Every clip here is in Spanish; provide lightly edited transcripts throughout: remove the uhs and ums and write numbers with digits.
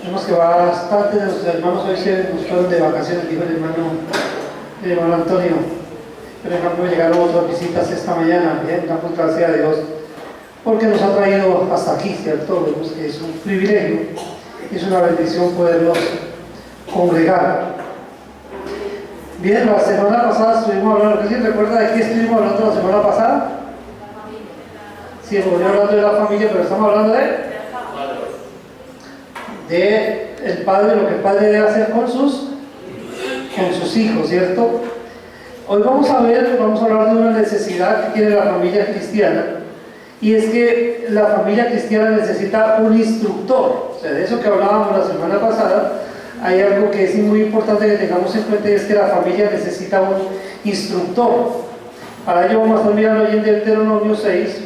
Vemos que bastante de nuestros hermanos hoy se nos fueron de vacaciones, dijo el hermano Antonio. Pero en cambio llegaron otras visitas esta mañana, bien, damos gracias a Dios, porque nos ha traído hasta aquí, ¿cierto? Vemos que es un privilegio, es una bendición poderlos congregar. Bien, la semana pasada estuvimos hablando, ¿alguien recuerda de qué estuvimos hablando la semana pasada? Sí, volvió hablando de la familia, pero estamos hablando de el padre, lo que el padre debe hacer con sus hijos, ¿cierto? Hoy vamos a hablar de una necesidad que tiene la familia cristiana, y es que la familia cristiana necesita un instructor. O sea, de eso que hablábamos la semana pasada, hay algo que es muy importante que tengamos en cuenta, y es que la familia necesita un instructor. Para ello vamos a estar mirando hoy en Deuteronomio 6.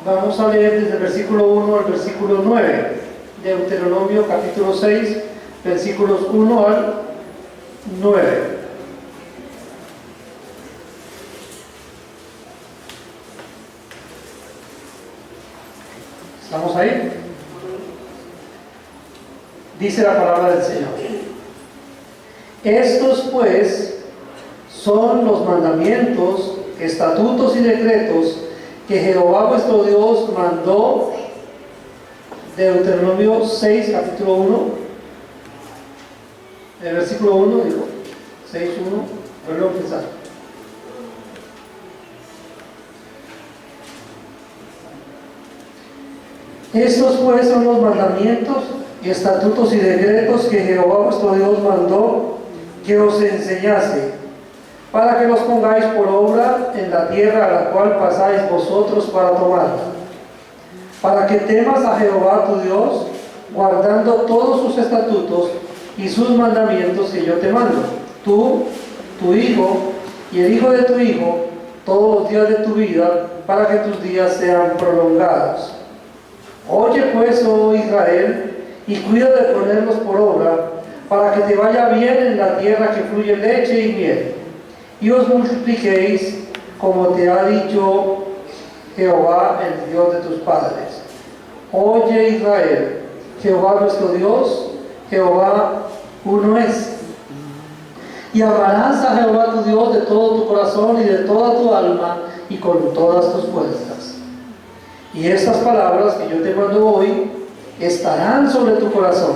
Vamos a leer desde el versículo 1 al versículo 9, Deuteronomio capítulo 6, versículos 1 al 9. ¿Estamos ahí? Dice la palabra del Señor. Estos pues son los mandamientos, estatutos y decretos que Jehová vuestro Dios mandó. Deuteronomio 6, capítulo 1, el versículo 1, digo, 6, 1, vuelvo a empezar. Estos pues son los mandamientos y estatutos y decretos que Jehová vuestro Dios mandó que os enseñase, para que los pongáis por obra en la tierra a la cual pasáis vosotros para tomarla, para que temas a Jehová tu Dios, guardando todos sus estatutos y sus mandamientos que yo te mando, tú, tu hijo y el hijo de tu hijo, todos los días de tu vida, para que tus días sean prolongados. Oye pues, oh Israel, y cuida de ponerlos por obra, para que te vaya bien en la tierra que fluye leche y miel, y os multipliquéis como te ha dicho Jehová, el Dios de tus padres. Oye Israel, Jehová nuestro Dios, Jehová uno es. Y amarás a Jehová tu Dios de todo tu corazón y de toda tu alma y con todas tus fuerzas. Y estas palabras que yo te mando hoy estarán sobre tu corazón,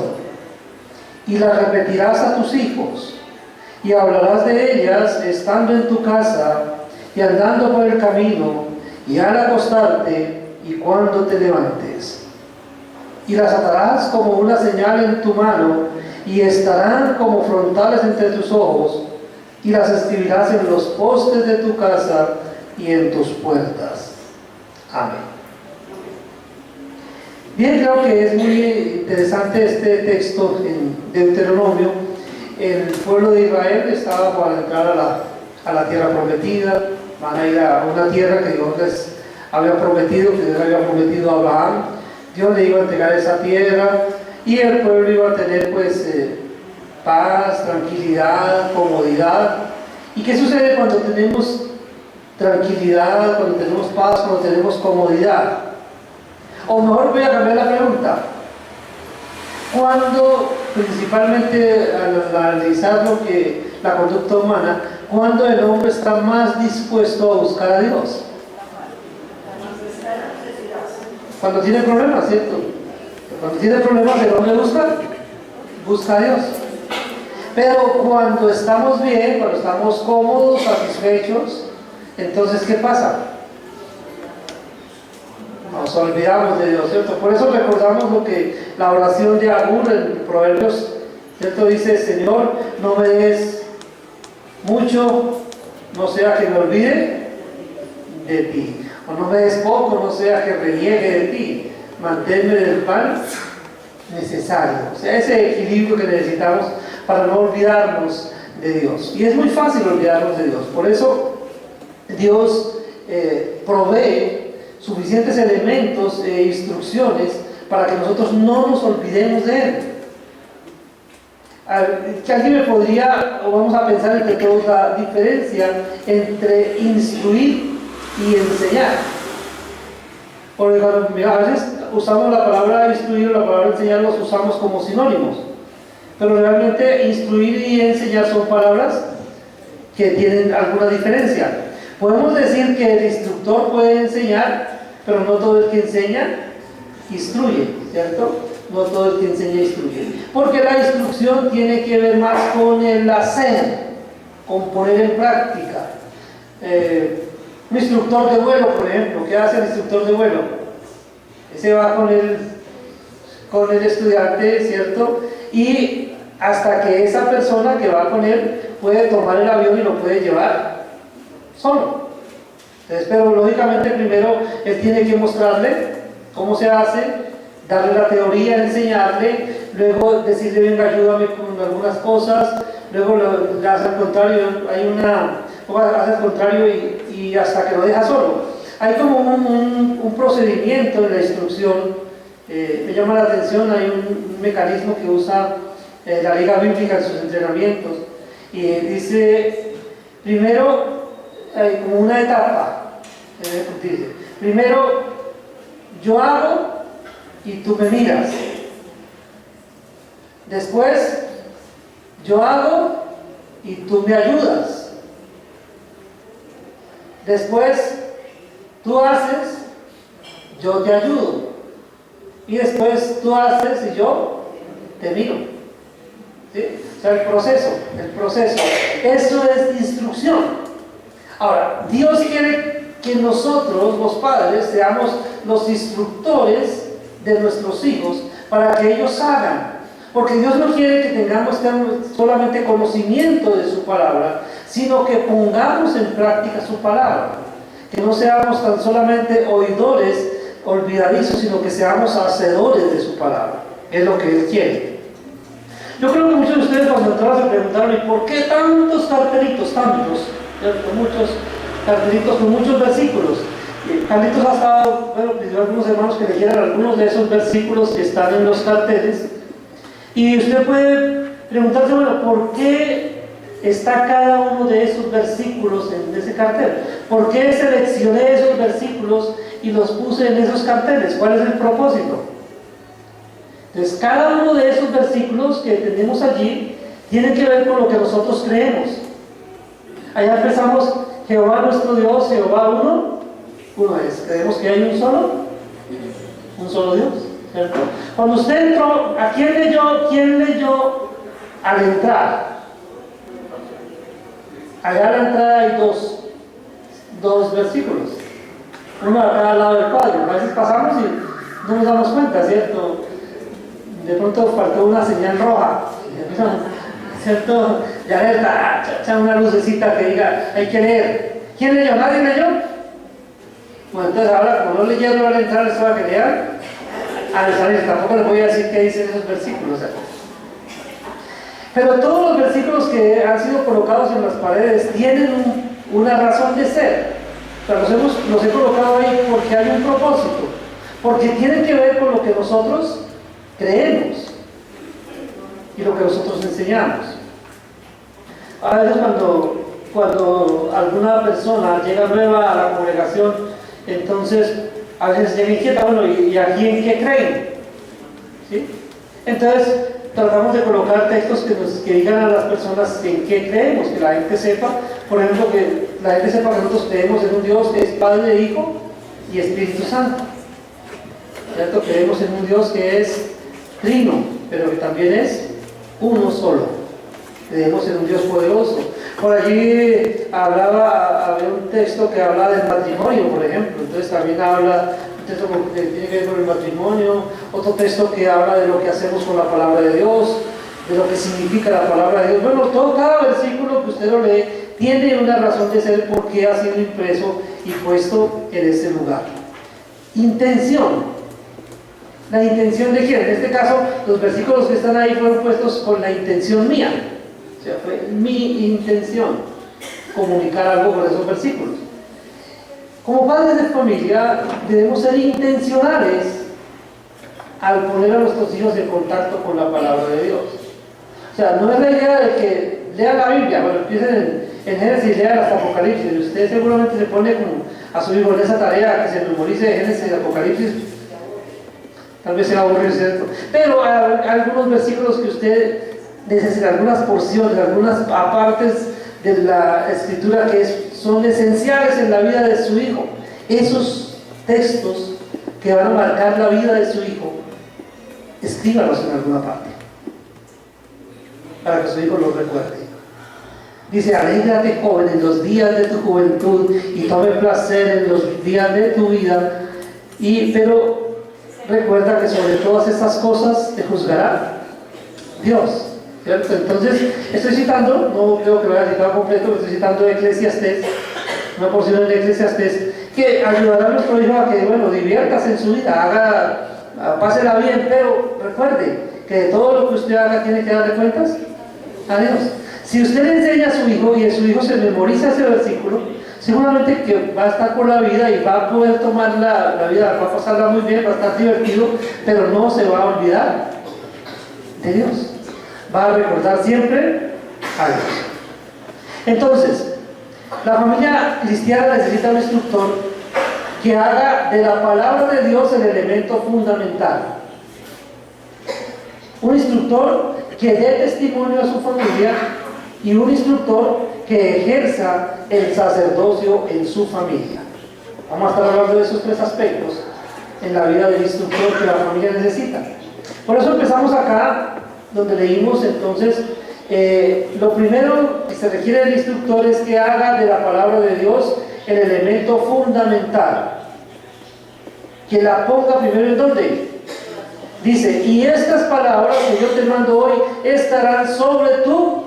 y las repetirás a tus hijos, y hablarás de ellas estando en tu casa y andando por el camino y al acostarte y cuando te levantes. Y las atarás como una señal en tu mano y estarán como frontales entre tus ojos, y las escribirás en los postes de tu casa y en tus puertas. Amén. Bien, creo que es muy interesante este texto en Deuteronomio. El pueblo de Israel estaba para entrar a la tierra prometida. Van a ir a una tierra que Dios les había prometido, que Dios había prometido a Abraham. Dios le iba a entregar esa tierra, y el pueblo iba a tener pues paz, tranquilidad, comodidad. ¿Y qué sucede cuando tenemos tranquilidad, cuando tenemos paz, cuando tenemos comodidad? O mejor voy a cambiar la pregunta. Cuando, principalmente al analizar la conducta humana, cuando el hombre está más dispuesto a buscar a Dios? Cuando tiene problemas, ¿cierto? Cuando tiene problemas, el hombre busca a Dios. Pero cuando estamos bien, cuando estamos cómodos, satisfechos, entonces ¿qué pasa? Nos olvidamos de Dios, ¿cierto? Por eso recordamos lo que la oración de Agur en Proverbios, ¿cierto? Dice: Señor, no me des mucho, no sea que me olvide de ti, o no me des poco, no sea que reniegue de ti. Manténme del pan necesario. O sea, ese equilibrio que necesitamos para no olvidarnos de Dios. Y es muy fácil olvidarnos de Dios. Por eso Dios provee suficientes elementos e instrucciones para que nosotros no nos olvidemos de Él. que alguien me podría, o vamos a pensar entre todos la diferencia entre instruir y enseñar. Porque a veces usamos la palabra instruir o la palabra enseñar, los usamos como sinónimos, pero realmente instruir y enseñar son palabras que tienen alguna diferencia. Podemos decir que el instructor puede enseñar, pero no todo el que enseña instruye, ¿cierto? No todo el que enseña instruye. Porque la instrucción tiene que ver más con el hacer, con poner en práctica. Un instructor de vuelo, por ejemplo, ¿qué hace el instructor de vuelo? Ese va con el estudiante, ¿cierto? Y hasta que esa persona que va con él puede tomar el avión y lo puede llevar solo. Entonces, pero lógicamente primero él tiene que mostrarle cómo se hace, darle la teoría, enseñarle, luego decirle, venga, ayúdame con algunas cosas, luego le hace al contrario, hace al contrario y hasta que lo deja solo. Hay como un procedimiento en la instrucción, me llama la atención, hay un mecanismo que usa la Liga Bíblica en sus entrenamientos, y dice, primero, como una etapa, dice, primero, yo hago y tú me miras. Después, yo hago y tú me ayudas. Después, tú haces, yo te ayudo. Y después tú haces y yo te miro. ¿Sí? O sea, el proceso. Eso es instrucción. Ahora, Dios quiere que nosotros, los padres, seamos los instructores de nuestros hijos para que ellos hagan. Porque Dios no quiere que tengamos solamente conocimiento de su palabra, sino que pongamos en práctica su palabra. Que no seamos tan solamente oidores olvidadizos, sino que seamos hacedores de su palabra. Es lo que Él quiere. Yo creo que muchos de ustedes cuando entraron se preguntaron, ¿y por qué tantos cartelitos? ¿Cierto? Muchos cartelitos con muchos versículos. Carlitos ha estado, pidió a algunos hermanos que leyeran algunos de esos versículos que están en los carteles. Y usted puede preguntarse, bueno, ¿por qué está cada uno de esos versículos en ese cartel? ¿Por qué seleccioné esos versículos y los puse en esos carteles? ¿Cuál es el propósito? Entonces, cada uno de esos versículos que tenemos allí tiene que ver con lo que nosotros creemos. Allá empezamos, Jehová nuestro Dios, Jehová uno es. Creemos que hay un solo Dios, ¿cierto? Cuando usted entró, ¿a quién leyó al entrar? Allá a la entrada hay dos versículos, uno a cada lado del cuadro. A veces pasamos y no nos damos cuenta, ¿cierto? De pronto faltó una señal roja, ¿cierto? Y alerta, echa una lucecita que diga, hay que leer. ¿Quién leyó? ¿Nadie leyó? Bueno, entonces ahora, como no leyeron al entrar, esto va a quedar al salir. Tampoco les voy a decir qué dicen esos versículos. Pero todos los versículos que han sido colocados en las paredes tienen una razón de ser. O sea, los he colocado ahí porque hay un propósito. Porque tienen que ver con lo que nosotros creemos y lo que nosotros enseñamos. A veces cuando alguna persona llega nueva a la congregación, entonces a veces llega inquieta, bueno, ¿y aquí en qué creen? ¿Sí? Entonces tratamos de colocar textos que digan a las personas en qué creemos, que la gente sepa, por ejemplo, que la gente sepa que nosotros creemos en un Dios que es Padre, Hijo y Espíritu Santo. ¿Cierto? Creemos en un Dios que es trino, pero que también es uno solo. Creemos en un Dios poderoso. Por allí había un texto que habla del matrimonio, por ejemplo. Entonces también habla un texto que tiene que ver con el matrimonio, otro texto que habla de lo que hacemos con la palabra de Dios, de lo que significa la palabra de Dios. Bueno, cada versículo que usted lo lee tiene una razón de ser por qué ha sido impreso y puesto en ese lugar. Intención. ¿La intención de quién? En este caso, los versículos que están ahí fueron puestos con la intención mía. O sea, fue mi intención comunicar algo con esos versículos. Como padres de familia, debemos ser intencionales al poner a nuestros hijos en contacto con la palabra de Dios. O sea, no es la idea de que lean la Biblia, bueno, empiecen en Génesis y lean hasta Apocalipsis, y usted seguramente se pone como a su hijo en esa tarea, que se memorice de Génesis y Apocalipsis, tal vez se va a aburrir, ¿cierto? Pero hay algunos versículos que usted necesita, algunas porciones, algunas partes de la Escritura que son esenciales en la vida de su hijo. Esos textos que van a marcar la vida de su hijo, escríbalos en alguna parte, para que su hijo los recuerde. Dice, alégrate joven en los días de tu juventud y tome placer en los días de tu vida, pero recuerda que sobre todas estas cosas te juzgará Dios, ¿cierto? Entonces, estoy citando, no creo que lo haya citado completo, pero estoy citando Eclesiastés, una porción de Eclesiastés, que ayudará a nuestro hijo a que, bueno, diviértase en su vida, pásela bien, pero recuerde que de todo lo que usted haga tiene que darle cuentas a Dios. Si usted le enseña a su hijo y su hijo se memoriza ese versículo, seguramente que va a estar por la vida y va a poder tomar la vida, va a pasarla muy bien, va a estar divertido, pero no se va a olvidar de Dios. Va a recordar siempre a Dios. Entonces, la familia cristiana necesita un instructor que haga de la palabra de Dios el elemento fundamental. Un instructor que dé testimonio a su familia y un instructor que ejerza el sacerdocio en su familia. Vamos a estar hablando de esos tres aspectos en la vida del instructor que la familia necesita. Por eso empezamos acá, donde leímos entonces, lo primero que se requiere del instructor es que haga de la palabra de Dios el elemento fundamental. Que la ponga primero en dónde. Dice, y estas palabras que yo te mando hoy estarán sobre tu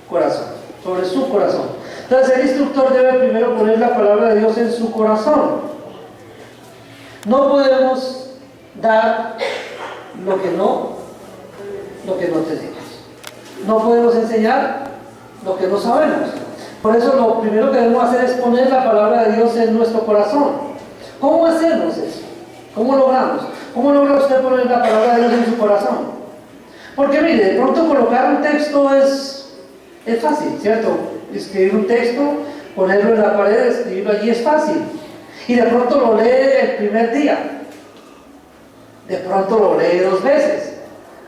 corazón, sobre su corazón. Entonces el instructor debe primero poner la palabra de Dios en su corazón. No podemos dar lo que no tenemos. No podemos enseñar lo que no sabemos. Por eso lo primero que debemos hacer es poner la palabra de Dios en nuestro corazón. ¿Cómo hacemos eso? ¿Cómo logramos? ¿Cómo logra usted poner la palabra de Dios en su corazón? Porque mire, de pronto colocar un texto es fácil, ¿cierto? Escribir un texto, ponerlo en la pared, escribirlo allí es fácil. Y de pronto lo lee el primer día. De pronto lo lee 2 veces.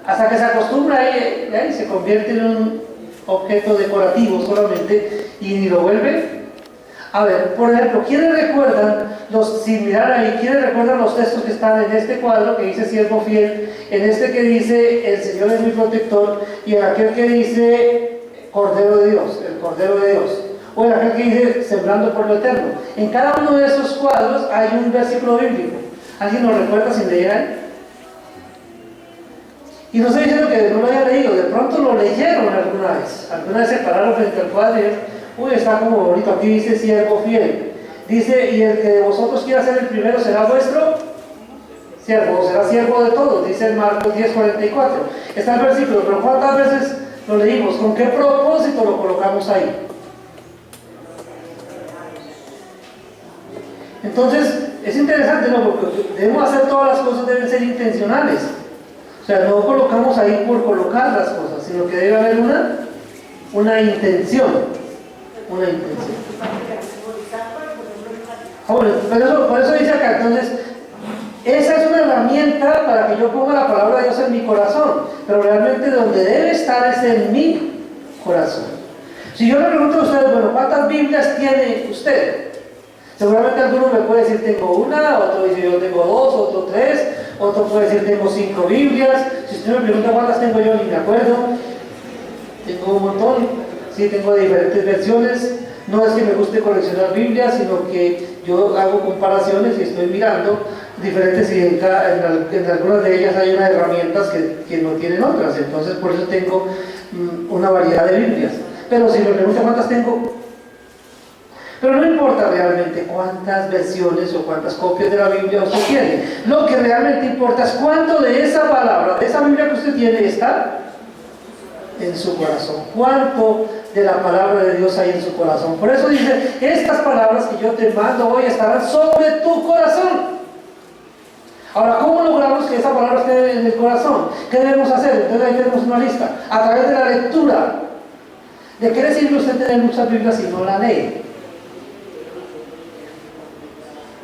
Hasta que se acostumbra y se convierte en un objeto decorativo solamente y ni lo vuelve. A ver, por ejemplo, ¿quiénes recuerdan, sin mirar ahí, quiénes recuerdan los textos que están en este cuadro que dice siervo fiel, en este que dice el Señor es mi protector y en aquel que dice Cordero de Dios, el Cordero de Dios, o en aquel que dice sembrando por lo eterno? En cada uno de esos cuadros hay un versículo bíblico. ¿Alguien nos recuerda sin leer ahí? Y no estoy diciendo que no lo hayan leído, de pronto lo leyeron alguna vez se pararon frente al cuadro y dijeron, uy, está como bonito, aquí dice siervo fiel. Dice, y el que de vosotros quiera ser el primero será vuestro siervo, o será siervo de todos, dice en Marcos 10:44. Está el versículo, pero ¿cuántas veces lo leímos? ¿Con qué propósito lo colocamos ahí? Entonces, es interesante, ¿no? Porque debemos hacer todas las cosas, deben ser intencionales. O sea, no colocamos ahí por colocar las cosas, sino que debe haber una intención. Una intención. Bueno, por eso dice acá, entonces, esa es una herramienta para que yo ponga la palabra de Dios en mi corazón, pero realmente donde debe estar es en mi corazón. Si yo le pregunto a ustedes, bueno, ¿cuántas Biblias tiene usted? Seguramente alguno me puede decir tengo una, otro dice yo tengo 2, otro 3, otro puede decir tengo 5 Biblias. Si usted me pregunta cuántas tengo yo, ni me acuerdo. Tengo un montón, sí, tengo diferentes versiones. No es que me guste coleccionar Biblias, sino que yo hago comparaciones y estoy mirando diferentes y en algunas de ellas hay unas herramientas que no tienen otras. Entonces por eso tengo una variedad de Biblias. Pero si me pregunta cuántas tengo, pero no importa realmente cuántas versiones o cuántas copias de la Biblia usted tiene. Lo que realmente importa es cuánto de esa palabra, de esa Biblia que usted tiene, está en su corazón. Cuánto de la palabra de Dios hay en su corazón. Por eso dice, estas palabras que yo te mando hoy estarán sobre tu corazón. Ahora, ¿cómo logramos que esa palabra esté en el corazón? ¿Qué debemos hacer? Entonces ahí tenemos una lista. A través de la lectura. ¿De qué le sirve usted tener muchas Biblias si no la lee?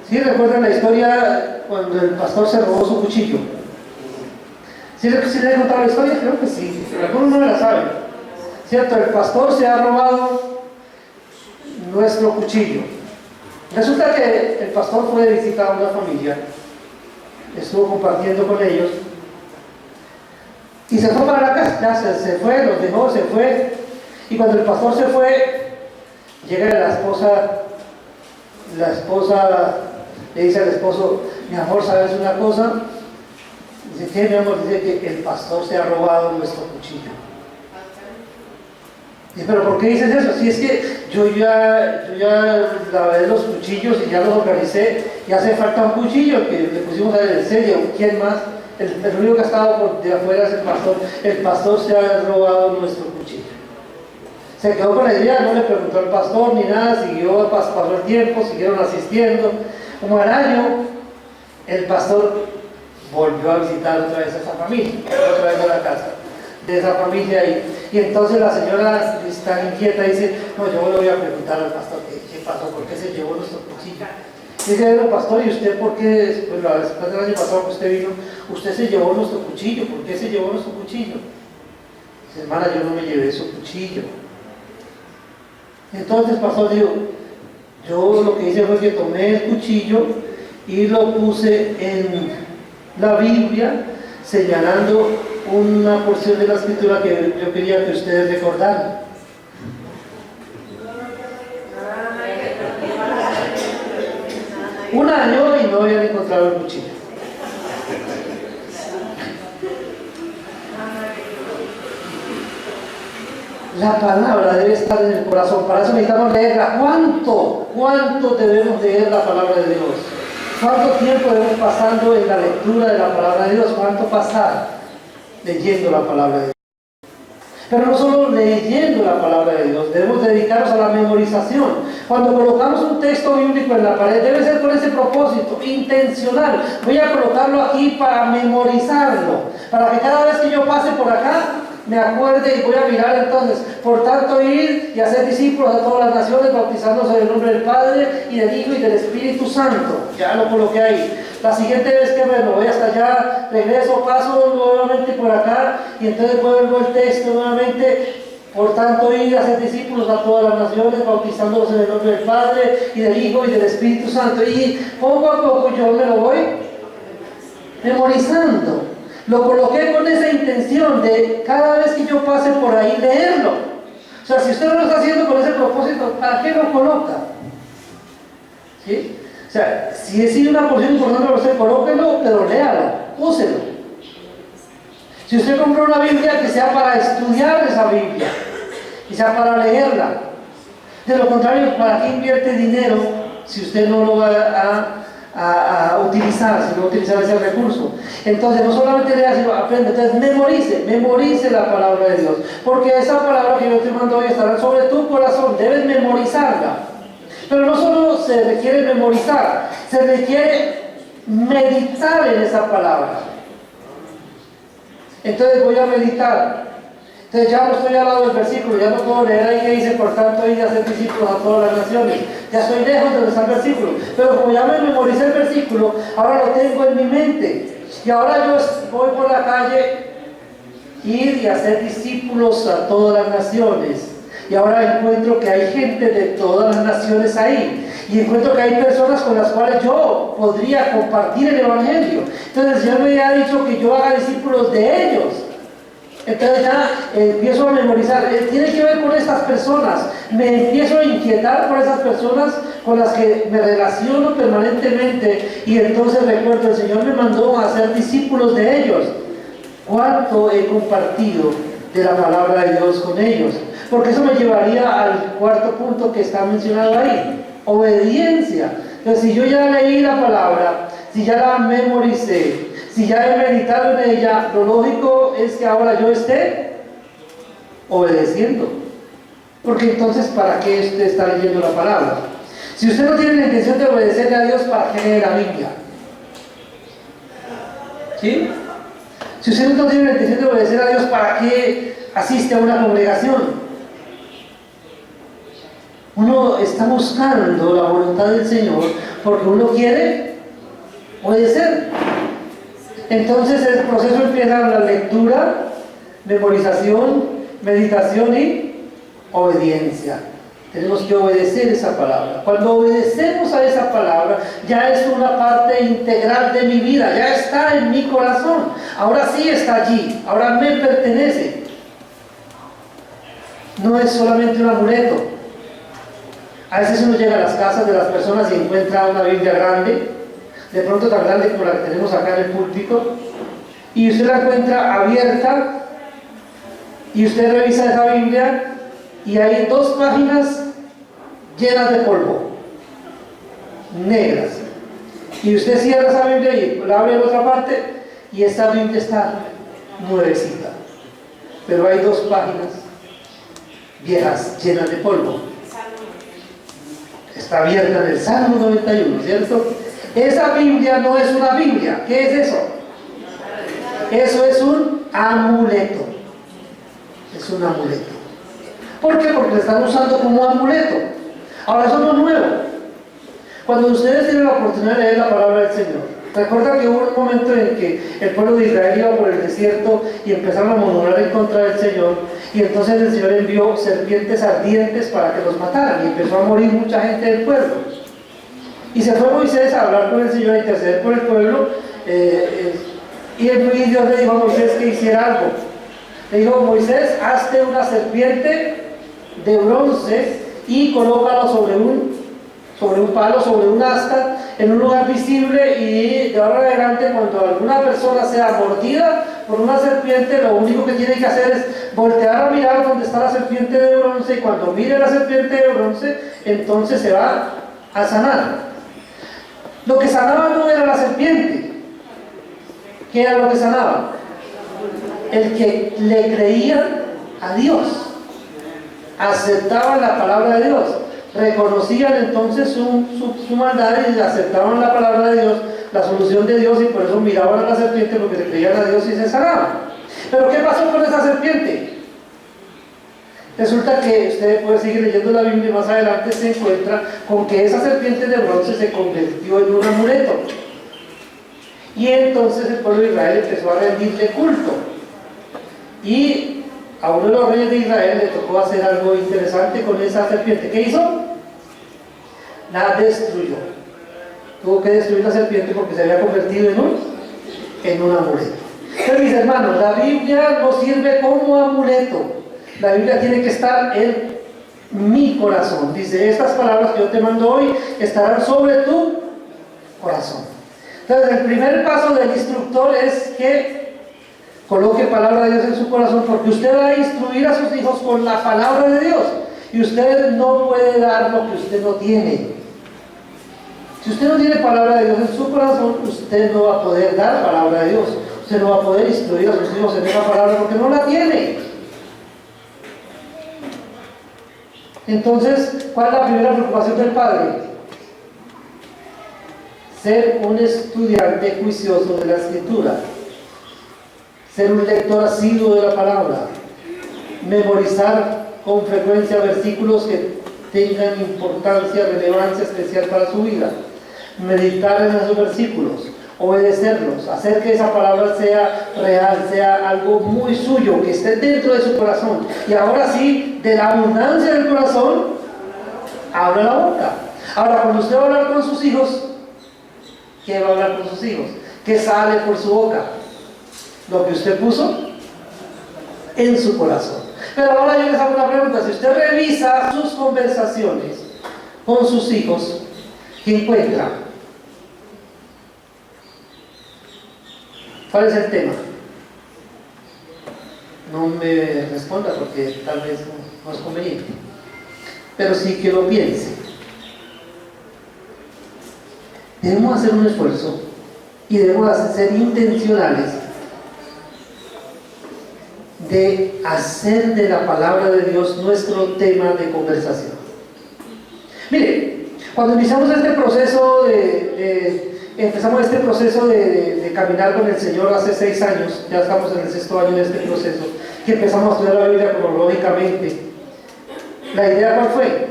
¿Sí recuerdan la historia cuando el pastor se robó su cuchillo? ¿Sí le he contado la historia? Creo que sí. Algunos no me la saben. ¿Cierto? El pastor se ha robado nuestro cuchillo. Resulta que el pastor fue a visitar a una familia, estuvo compartiendo con ellos y se fue para la casa. Ya se fue, los dejó, se fue. Y cuando el pastor se fue, llega la esposa le dice al esposo: mi amor, ¿sabes una cosa? Dice: ¿qué, mi amor? Dice que el pastor se ha robado nuestro cuchillo. Dice: ¿pero por qué dices eso? Si es que yo ya lavé los cuchillos y ya los organicé, y hace falta un cuchillo que le pusimos a él en serio. ¿Quién más? El único que ha estado por de afuera es el pastor. El pastor se ha robado nuestro cuchillo. Se quedó con la idea, no le preguntó al pastor ni nada, pasó el tiempo, siguieron asistiendo. Como al año, el pastor volvió a visitar otra vez a esa familia, otra vez a la casa de esa familia, y entonces la señora está inquieta y dice: no, yo le voy a preguntar al pastor qué pasó, por qué se llevó nuestro cuchillo. Dice: bueno, pastor, ¿y usted por qué? Pues después del año pasado que usted vino, usted se llevó nuestro cuchillo. ¿Por qué se llevó nuestro cuchillo? Dice: hermana, yo no me llevé su cuchillo. Entonces el pastor dijo: yo lo que hice fue que tomé el cuchillo y lo puse en la Biblia, señalando una porción de la escritura que yo quería que ustedes recordaran. Un año y no habían encontrado el cuchillo. La palabra debe estar en el corazón. Para eso necesitamos leerla. ¿Cuánto debemos leer la palabra de Dios? ¿Cuánto tiempo debemos pasando en la lectura de la palabra de Dios? ¿Cuánto pasar leyendo la palabra de Dios? Pero no solo leyendo la palabra de Dios, debemos dedicarnos a la memorización. Cuando colocamos un texto bíblico en la pared, debe ser con ese propósito, intencional. Voy a colocarlo aquí para memorizarlo, para que cada vez que yo pase por acá, me acuerde y voy a mirar entonces. Por tanto, ir y hacer discípulos a todas las naciones, bautizándose en el nombre del Padre y del Hijo y del Espíritu Santo. Ya lo coloqué ahí. La siguiente vez que me voy hasta allá, regreso, paso nuevamente por acá y entonces vuelvo el texto nuevamente. Por tanto, ir y hacer discípulos a todas las naciones, bautizándolos en el nombre del Padre y del Hijo y del Espíritu Santo. Y poco a poco yo me lo voy memorizando. Lo coloqué con esa intención de cada vez que yo pase por ahí leerlo. O sea, si usted no lo está haciendo con ese propósito, ¿para qué lo coloca? ¿Sí? O sea, si es una porción importante para usted, colóquelo, pero léalo, úselo. Si usted compró una Biblia, que sea para estudiar esa Biblia, que sea para leerla. De lo contrario, ¿para qué invierte dinero si usted no lo va a utilizar, si no utilizar ese recurso? Entonces no solamente lea, sino aprende. Entonces memorice la palabra de Dios, porque esa palabra que yo te mando hoy estará sobre tu corazón. Debes memorizarla, pero no solo se requiere memorizar, se requiere meditar en esa palabra. Entonces voy a meditar. Entonces ya no estoy al lado del versículo, ya no puedo leer ahí que dice: por tanto, ir a hacer discípulos a todas las naciones. Ya estoy lejos de donde está el versículo, pero como ya me memoricé el versículo, ahora lo tengo en mi mente. Y ahora yo voy por la calle, ir y hacer discípulos a todas las naciones. Y ahora encuentro que hay gente de todas las naciones ahí. Y encuentro que hay personas con las cuales yo podría compartir el Evangelio. Entonces Dios me ha dicho que yo haga discípulos de ellos. Entonces ya empiezo a memorizar. Tiene que ver con estas personas. Me empiezo a inquietar por esas personas con las que me relaciono permanentemente. Y entonces recuerdo, el Señor me mandó a hacer discípulos de ellos. ¿Cuánto he compartido de la palabra de Dios con ellos? Porque eso me llevaría al cuarto punto que está mencionado ahí: obediencia. Entonces, si yo ya leí la palabra, si ya la memoricé, si ya he meditado en ella, lo lógico es que ahora yo esté obedeciendo. Porque entonces, ¿para qué usted está leyendo la palabra? Si usted no tiene la intención de obedecerle a Dios, ¿para qué lee la Biblia? ¿Sí? Si usted no tiene la intención de obedecer a Dios, ¿para qué asiste a una congregación? Uno está buscando la voluntad del Señor porque uno quiere obedecer. Entonces el proceso empieza con la lectura, memorización, meditación y obediencia. Tenemos que obedecer esa palabra. Cuando obedecemos a esa palabra, ya es una parte integral de mi vida, ya está en mi corazón. Ahora sí está allí, ahora me pertenece. No es solamente un amuleto. A veces uno llega a las casas de las personas y encuentra una Biblia grande, de pronto tan grande como la que tenemos acá en el púlpito, y usted la encuentra abierta, y usted revisa esa Biblia, y hay 2 páginas llenas de polvo, negras. Y usted cierra esa Biblia y la abre en otra parte, y esta Biblia está nuevecita. Pero hay 2 páginas viejas, llenas de polvo. Está abierta en el Salmo 91, ¿cierto? Esa Biblia no es una Biblia. ¿Qué es eso? Eso es un amuleto. Es un amuleto. ¿Por qué? Porque lo están usando como amuleto. Ahora, eso no es nuevo. Cuando ustedes tienen la oportunidad de leer la palabra del Señor, recuerda que hubo un momento en que el pueblo de Israel iba por el desierto y empezaron a murmurar en contra del Señor, y entonces el Señor envió serpientes ardientes para que los mataran, y empezó a morir mucha gente del pueblo. Y se fue Moisés a hablar con el Señor, a interceder por el pueblo, y Dios le dijo a Moisés que hiciera algo. Le dijo: Moisés, hazte una serpiente de bronce y colócalo sobre un palo, sobre un asta, en un lugar visible, y de ahora en adelante, cuando alguna persona sea mordida por una serpiente, lo único que tiene que hacer es voltear a mirar donde está la serpiente de bronce, y cuando mire la serpiente de bronce, entonces se va a sanar. Lo que sanaba no era la serpiente. ¿Qué era lo que sanaba? El que le creía a Dios, aceptaban la palabra de Dios, reconocían entonces su maldad y aceptaban la palabra de Dios, la solución de Dios, y por eso miraban a la serpiente porque le creían a Dios y se sanaban. Pero ¿qué pasó con esa serpiente? Resulta que usted puede seguir leyendo la Biblia y más adelante se encuentra con que esa serpiente de bronce se convirtió en un amuleto. Y entonces el pueblo de Israel empezó a rendirle culto. Y a uno de los reyes de Israel le tocó hacer algo interesante con esa serpiente. ¿Qué hizo? La destruyó. Tuvo que destruir la serpiente porque se había convertido en un amuleto. Pero mis hermanos, la Biblia no sirve como amuleto. La Biblia tiene que estar en mi corazón. Dice: estas palabras que yo te mando hoy estarán sobre tu corazón. Entonces, el primer paso del instructor es que coloque palabra de Dios en su corazón, porque usted va a instruir a sus hijos con la palabra de Dios, y usted no puede dar lo que usted no tiene. Si usted no tiene palabra de Dios en su corazón, usted no va a poder dar palabra de Dios. Usted no va a poder instruir a sus hijos en esa palabra porque no la tiene. Entonces, ¿cuál es la primera preocupación del padre? Ser un estudiante juicioso de la Escritura, ser un lector asiduo de la palabra, memorizar con frecuencia versículos que tengan importancia, relevancia especial para su vida, meditar en esos versículos, obedecerlos, hacer que esa palabra sea real, sea algo muy suyo, que esté dentro de su corazón. Y ahora sí, de la abundancia del corazón, abra la boca. Ahora, cuando usted va a hablar con sus hijos, ¿qué va a hablar con sus hijos? ¿Qué sale por su boca? Lo que usted puso en su corazón. Pero ahora yo les hago una pregunta: si usted revisa sus conversaciones con sus hijos, ¿qué encuentra? ¿Cuál es el tema? No me responda porque tal vez no es conveniente, pero sí que lo piense. Debemos hacer un esfuerzo y debemos ser intencionales de hacer de la palabra de Dios nuestro tema de conversación. Mire, cuando iniciamos este proceso de empezamos este proceso de caminar con el Señor hace 6 años, ya estamos en el 6.º año de este proceso, que empezamos a estudiar la Biblia cronológicamente. ¿La idea cuál fue?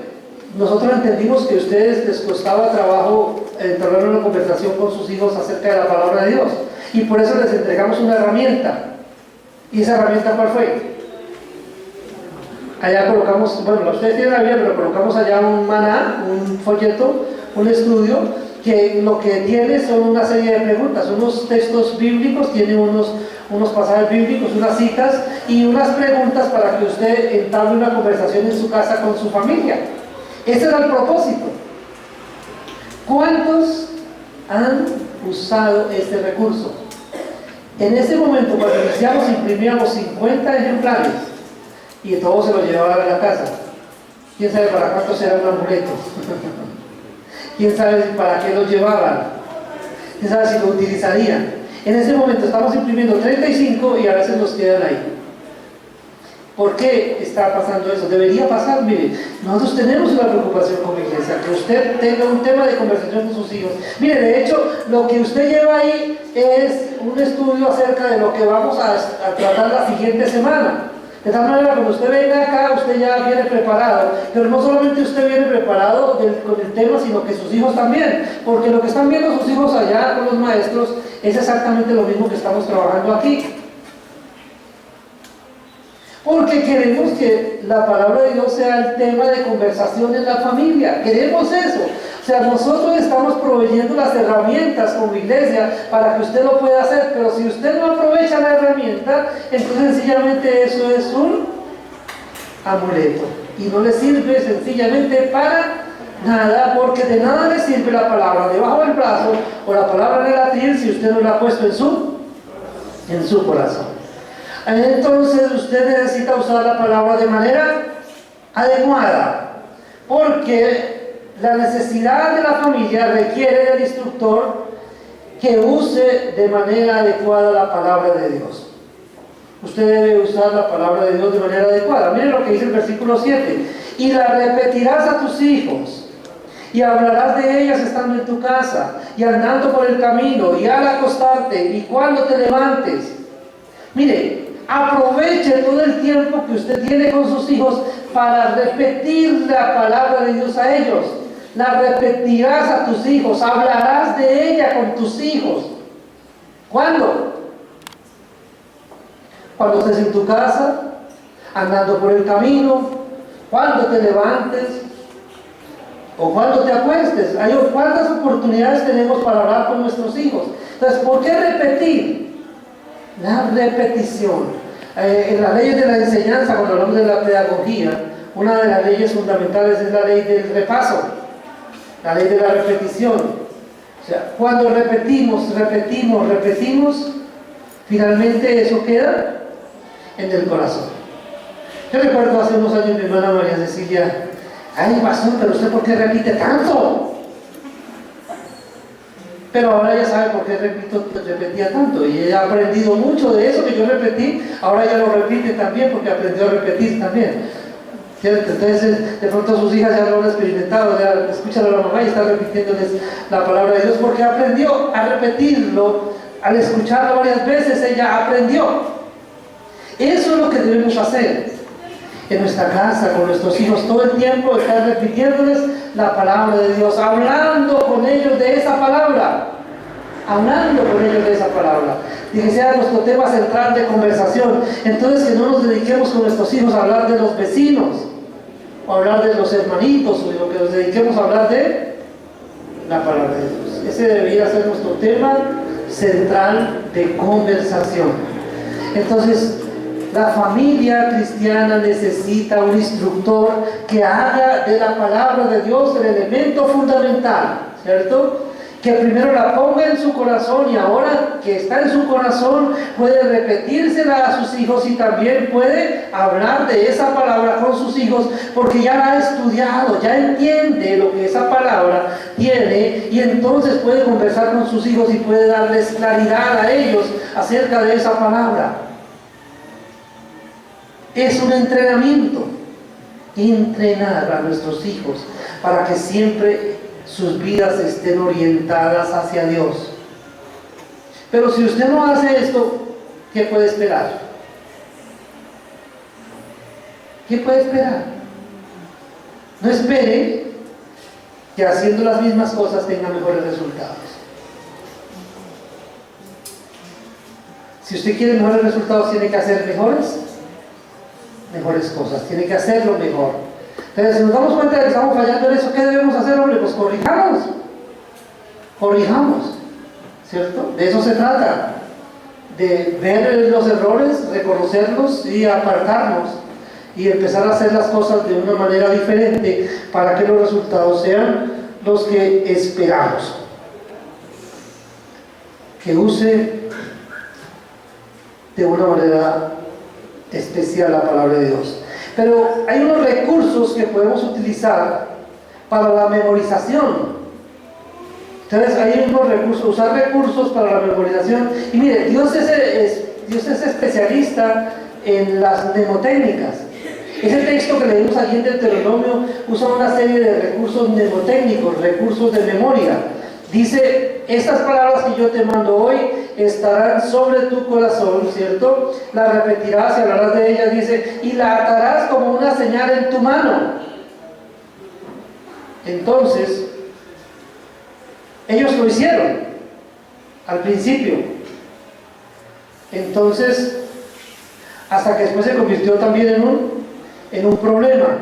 Nosotros entendimos que a ustedes les costaba trabajo entablar una conversación con sus hijos acerca de la palabra de Dios, y por eso les entregamos una herramienta. ¿Y esa herramienta cuál fue? Allá colocamos, bueno, ustedes tienen la Biblia, pero colocamos allá un maná, un folleto, un estudio, que lo que tiene son una serie de preguntas, unos textos bíblicos, tiene unos pasajes bíblicos, unas citas y unas preguntas para que usted entable una conversación en su casa con su familia. Ese era el propósito. ¿Cuántos han usado este recurso? En ese momento, cuando iniciamos, imprimíamos 50 ejemplares y todos se los llevaban a la casa. ¿Quién sabe para cuántos era un amuleto? ¿Quién sabe para qué lo llevaban? ¿Quién sabe si lo utilizarían? En ese momento estamos imprimiendo 35 y a veces nos quedan ahí. ¿Por qué está pasando eso? Debería pasar, mire, nosotros tenemos una preocupación como iglesia, que usted tenga un tema de conversación con sus hijos. Mire, de hecho, lo que usted lleva ahí es un estudio acerca de lo que vamos a tratar la siguiente semana. De tal manera, cuando usted venga acá, usted ya viene preparado. Pero no solamente usted viene preparado con el tema, sino que sus hijos también. Porque lo que están viendo sus hijos allá con los maestros es exactamente lo mismo que estamos trabajando aquí. Porque queremos que la palabra de Dios sea el tema de conversación en la familia. Queremos eso. O sea, nosotros estamos proveyendo las herramientas como iglesia para que usted lo pueda hacer, pero si usted no aprovecha la herramienta, entonces sencillamente eso es un amuleto. Y no le sirve sencillamente para nada, porque de nada le sirve la palabra debajo del brazo o la palabra en el atril si usted no la ha puesto en su corazón. Entonces usted necesita usar la palabra de manera adecuada, porque la necesidad de la familia requiere del instructor que use de manera adecuada la palabra de Dios. Usted debe usar la palabra de Dios de manera adecuada. Miren lo que dice el versículo 7. Y la repetirás a tus hijos, y hablarás de ellas estando en tu casa, y andando por el camino, y al acostarte, y cuando te levantes. Mire, aproveche todo el tiempo que usted tiene con sus hijos para repetir la palabra de Dios a ellos. La repetirás a tus hijos, hablarás de ella con tus hijos. ¿Cuándo? Cuando estés en tu casa, andando por el camino, cuando te levantes o cuando te acuestes. ¿Cuántas oportunidades tenemos para hablar con nuestros hijos? Entonces, ¿por qué repetir? La repetición. En las leyes de la enseñanza, cuando hablamos de la pedagogía, una de las leyes fundamentales es la ley del repaso, la ley de la repetición. O sea, cuando repetimos, finalmente eso queda en el corazón. Yo recuerdo hace unos años mi hermana María Cecilia: ay, pastor, pero usted ¿por qué repite tanto? Pero ahora ya sabe por qué repetía tanto, y ella ha aprendido mucho de eso que yo repetí. Ahora ella lo repite también porque aprendió a repetir también, ¿cierto? Entonces de pronto sus hijas ya lo han experimentado, ya escuchan a la mamá y están repitiéndoles la palabra de Dios porque aprendió a repetirlo. Al escucharlo varias veces ella aprendió. Eso es lo que debemos hacer en nuestra casa, con nuestros hijos, todo el tiempo estar repitiéndoles la palabra de Dios, hablando con ellos de esa palabra, y que sea nuestro tema central de conversación. Entonces, que no nos dediquemos con nuestros hijos a hablar de los vecinos, o a hablar de los hermanitos, o lo que nos dediquemos a hablar de la palabra de Dios. Ese debería ser nuestro tema central de conversación. Entonces, la familia cristiana necesita un instructor que haga de la palabra de Dios el elemento fundamental, ¿cierto? Que primero la ponga en su corazón, y ahora que está en su corazón puede repetírsela a sus hijos y también puede hablar de esa palabra con sus hijos, porque ya la ha estudiado, ya entiende lo que esa palabra tiene, y entonces puede conversar con sus hijos y puede darles claridad a ellos acerca de esa palabra. Es un entrenamiento, entrenar a nuestros hijos para que siempre sus vidas estén orientadas hacia Dios. Pero si usted no hace esto, ¿qué puede esperar? ¿Qué puede esperar? No espere que haciendo las mismas cosas tenga mejores resultados. Si usted quiere mejores resultados, tiene que hacer mejores cosas, tiene que hacerlo mejor. Entonces, si nos damos cuenta de que estamos fallando en eso, ¿qué debemos hacer, hombre? Pues corrijamos, ¿cierto? De eso se trata, de ver los errores, reconocerlos y apartarnos y empezar a hacer las cosas de una manera diferente para que los resultados sean los que esperamos. Que use de una manera especial la palabra de Dios. Pero hay unos recursos que podemos utilizar para la memorización. Entonces hay unos recursos, usar recursos para la memorización. Y mire, Dios es especialista en las mnemotécnicas. Ese texto que leímos allí en Deuteronomio usa una serie de recursos mnemotécnicos, recursos de memoria. Dice, estas palabras que yo te mando hoy estarán sobre tu corazón, ¿cierto? Las repetirás y hablarás de ellas, dice, y la atarás como una señal en tu mano. Entonces, ellos lo hicieron al principio. Entonces, hasta que después se convirtió también en un problema.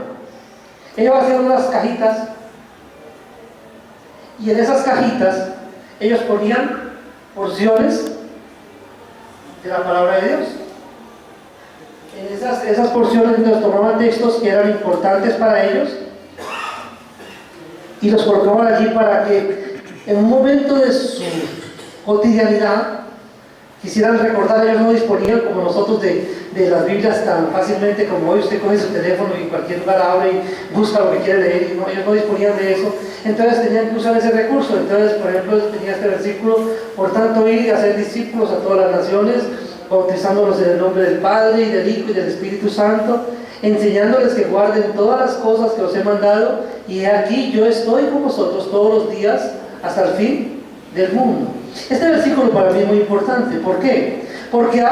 Ellos hacían unas cajitas y en esas cajitas ellos ponían porciones de la palabra de Dios. En esas porciones entonces tomaban textos que eran importantes para ellos y los colocaban allí para que en un momento de su cotidianidad quisieran recordar. Ellos no disponían como nosotros de las Biblias tan fácilmente como hoy. Usted coge su teléfono y en cualquier lugar abre y busca lo que quiere leer, y ellos no disponían de eso. Entonces tenían que usar ese recurso. Entonces, por ejemplo, tenía este versículo: por tanto, ir y hacer discípulos a todas las naciones, bautizándolos en el nombre del Padre y del Hijo y del Espíritu Santo, enseñándoles que guarden todas las cosas que os he mandado, y he aquí yo estoy con vosotros todos los días hasta el fin del mundo. Este versículo para mí es muy importante. ¿Por qué? Porque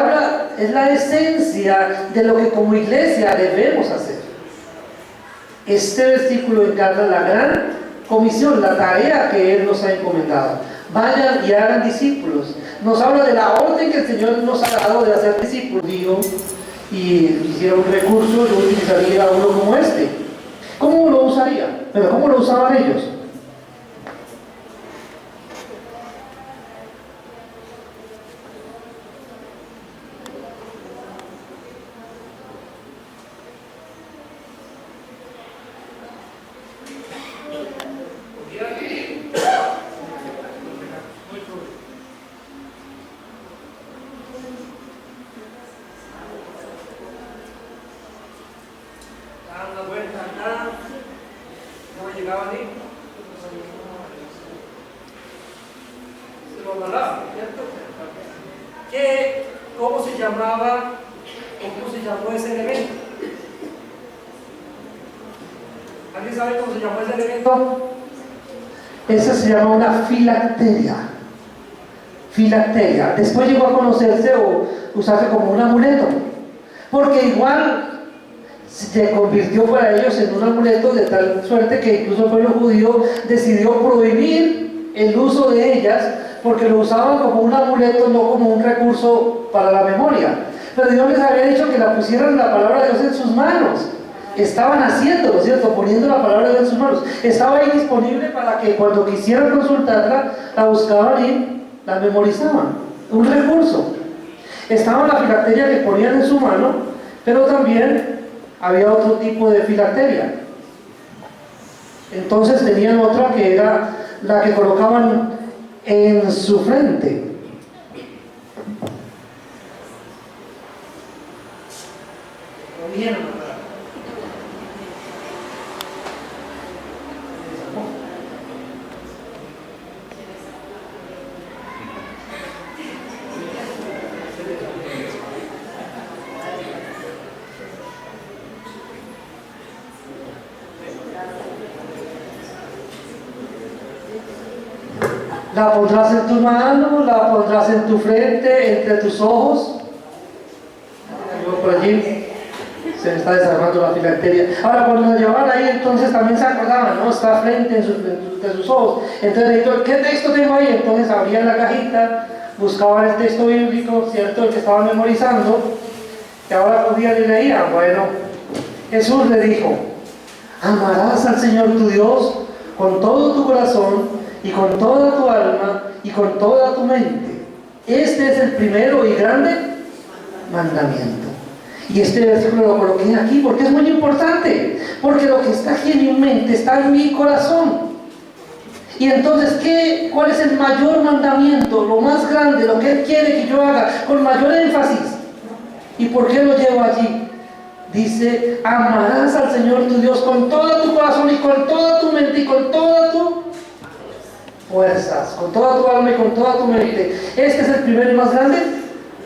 es la esencia de lo que como iglesia debemos hacer. Este versículo encarna la gran comisión, la tarea que Él nos ha encomendado. Vayan y hagan discípulos. Nos habla de la orden que el Señor nos ha dado de hacer discípulos. Y quisiera un recurso, yo utilizaría uno como este. ¿Cómo lo usaría? Pero ¿cómo lo usaban ellos? ¿Cómo se llamaba o cómo se llamó ese elemento? ¿Alguien sabe cómo se llamó ese elemento? Esa se llama una filacteria. Filacteria. Después llegó a conocerse o usarse como un amuleto, porque igual se convirtió para ellos en un amuleto, de tal suerte que incluso el pueblo judío decidió prohibir el uso de ellas, porque lo usaban como un amuleto, no como un recurso para la memoria. Pero Dios les había dicho que la pusieran la palabra de Dios en sus manos. Estaban haciéndolo, ¿cierto? Poniendo la palabra de Dios en sus manos. Estaba ahí disponible para que cuando quisieran consultarla, la buscaban y la memorizaban. Un recurso. Estaba la filacteria que ponían en su mano, pero también había otro tipo de filacteria. Entonces tenían otra que era la que colocaban en su frente. La pondrás en tu mano, la pondrás en tu frente, entre tus ojos. Yo por allí se me está desarmando la filacteria. Ahora, cuando lo llevaban ahí, entonces también se acordaban, ¿no? Está frente de sus ojos. Entonces, ¿qué texto tengo ahí? Entonces abrían la cajita, buscaban el texto bíblico, ¿cierto? El que estaban memorizando, que ahora podían y leían. Bueno, Jesús le dijo: amarás al Señor tu Dios con todo tu corazón y con toda tu alma y con toda tu mente. Este es el primero y grande mandamiento. Y este versículo lo coloqué aquí porque es muy importante, porque lo que está aquí en mi mente está en mi corazón. Y entonces, ¿cuál es el mayor mandamiento? Lo más grande, lo que Él quiere que yo haga con mayor énfasis. ¿Y por qué lo llevo allí? Dice: amarás al Señor tu Dios con todo tu corazón y con toda tu mente y con toda tu fuerzas, con toda tu alma y con toda tu mente. Este es el primer y más grande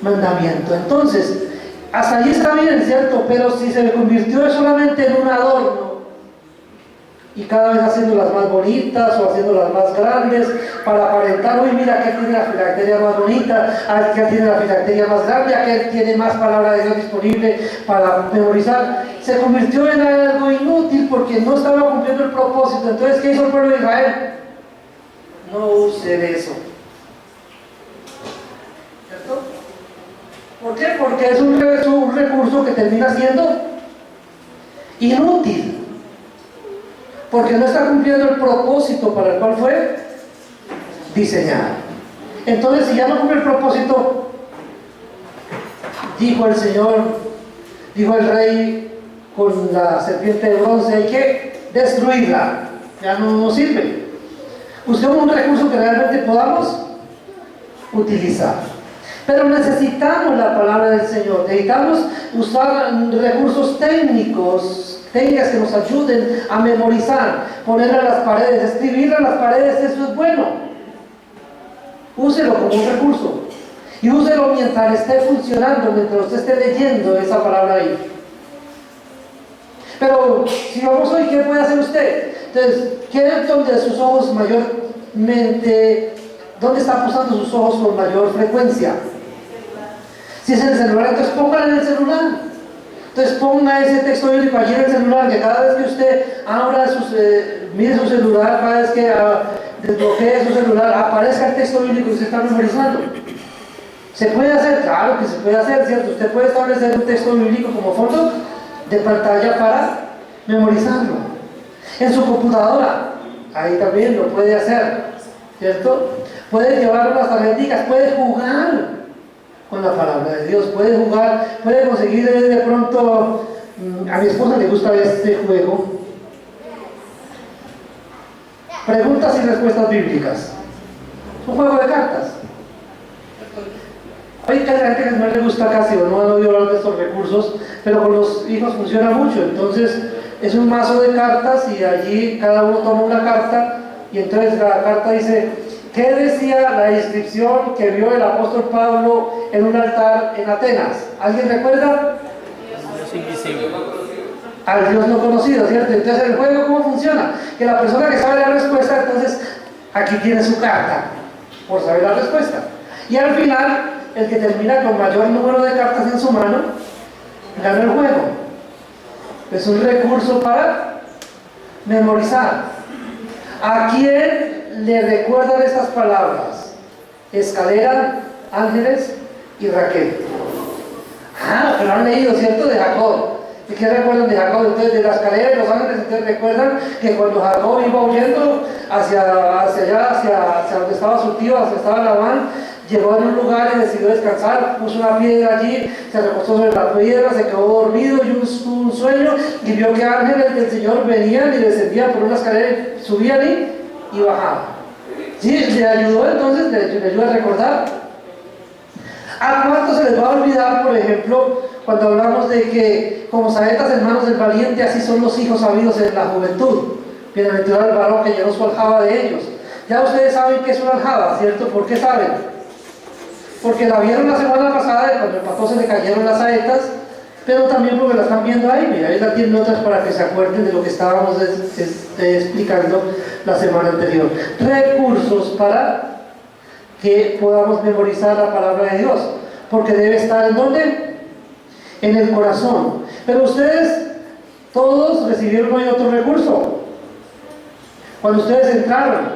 mandamiento. Entonces, hasta ahí está bien, ¿cierto? Pero si se convirtió solamente en un adorno, y cada vez haciéndolas más bonitas o haciéndolas más grandes para aparentar: uy, mira, aquel tiene la filacteria más bonita, aquel tiene la filacteria más grande, aquel tiene más palabra de Dios disponible para memorizar. Se convirtió en algo inútil porque no estaba cumpliendo el propósito. Entonces, ¿qué hizo el pueblo de Israel? No use eso. ¿Cierto? ¿Por qué? Porque es un recurso que termina siendo inútil. Porque no está cumpliendo el propósito para el cual fue diseñado. Entonces, si ya no cumple el propósito, dijo el Señor, dijo el rey con la serpiente de bronce: hay que destruirla, ya no nos sirve. Busquemos un recurso que realmente podamos utilizar. Pero necesitamos la palabra del Señor, necesitamos usar recursos técnicas que nos ayuden a memorizar, ponerla en las paredes, escribirla en las paredes. Eso es bueno. Úselo como un recurso y úselo mientras esté funcionando, mientras usted esté leyendo esa palabra ahí. Pero si vamos hoy, ¿qué puede hacer usted? Entonces, ¿qué es donde sus ojos mayormente, dónde está posando sus ojos con mayor frecuencia? Si es en el celular, entonces póngalo en el celular. Entonces ponga ese texto bíblico allí en el celular, que cada vez que usted abra mire su celular, cada vez que desbloquee su celular, aparezca el texto bíblico que usted está memorizando. ¿Se puede hacer? Claro que se puede hacer, ¿cierto? Usted puede establecer un texto bíblico como fondo de pantalla para memorizarlo. En su computadora, ahí también lo puede hacer, ¿cierto? Puede llevar unas tarjeticas, puede jugar con la palabra de Dios, puede jugar, puede conseguir de pronto. A mi esposa le gusta este juego, preguntas y respuestas bíblicas. Es un juego de cartas. Hay gente que no le gusta casi o no han oído hablar de estos recursos, pero con los hijos funciona mucho. Entonces es un mazo de cartas y allí cada uno toma una carta y entonces la carta dice: ¿qué decía la inscripción que vio el apóstol Pablo en un altar en Atenas? ¿Alguien recuerda? Dios invisible. Al Dios no conocido, ¿cierto? Entonces el juego, ¿cómo funciona? Que la persona que sabe la respuesta, entonces aquí tiene su carta por saber la respuesta. Y al final, el que termina con mayor número de cartas en su mano gana el juego. Es un recurso para memorizar. ¿A quién le recuerdan estas palabras? Escalera, ángeles y Raquel. Pero han leído, ¿cierto? De Jacob. ¿Y qué recuerdan de Jacob? Entonces, de la escalera y los ángeles, entonces recuerdan que cuando Jacob iba huyendo hacia allá, hacia donde estaba su tío, hacia donde estaba Labán, llegó en un lugar y decidió descansar, puso una piedra allí, se recostó sobre la piedra, se quedó dormido y un sueño, y vio que ángeles del Señor venían y descendían por una escalera, subían y bajaban. ¿Sí? Le ayudó entonces, le ayuda a recordar. ¿A cuánto se les va a olvidar, por ejemplo, cuando hablamos de que como saetas en manos del valiente, así son los hijos sabidos en la juventud? Bienaventurado el varón que llenó su aljaba de ellos. Ya ustedes saben qué es una aljaba, ¿cierto? ¿Por qué saben? Porque la vieron la semana pasada y cuando el pastor se le cayeron las saetas, pero también porque la están viendo ahí. Mira, ahí la tienen otras para que se acuerden de lo que estábamos explicando la semana anterior. Recursos para que podamos memorizar la palabra de Dios, porque debe estar ¿en dónde? En el corazón. Pero ustedes todos recibieron hoy otro recurso. Cuando ustedes entraron,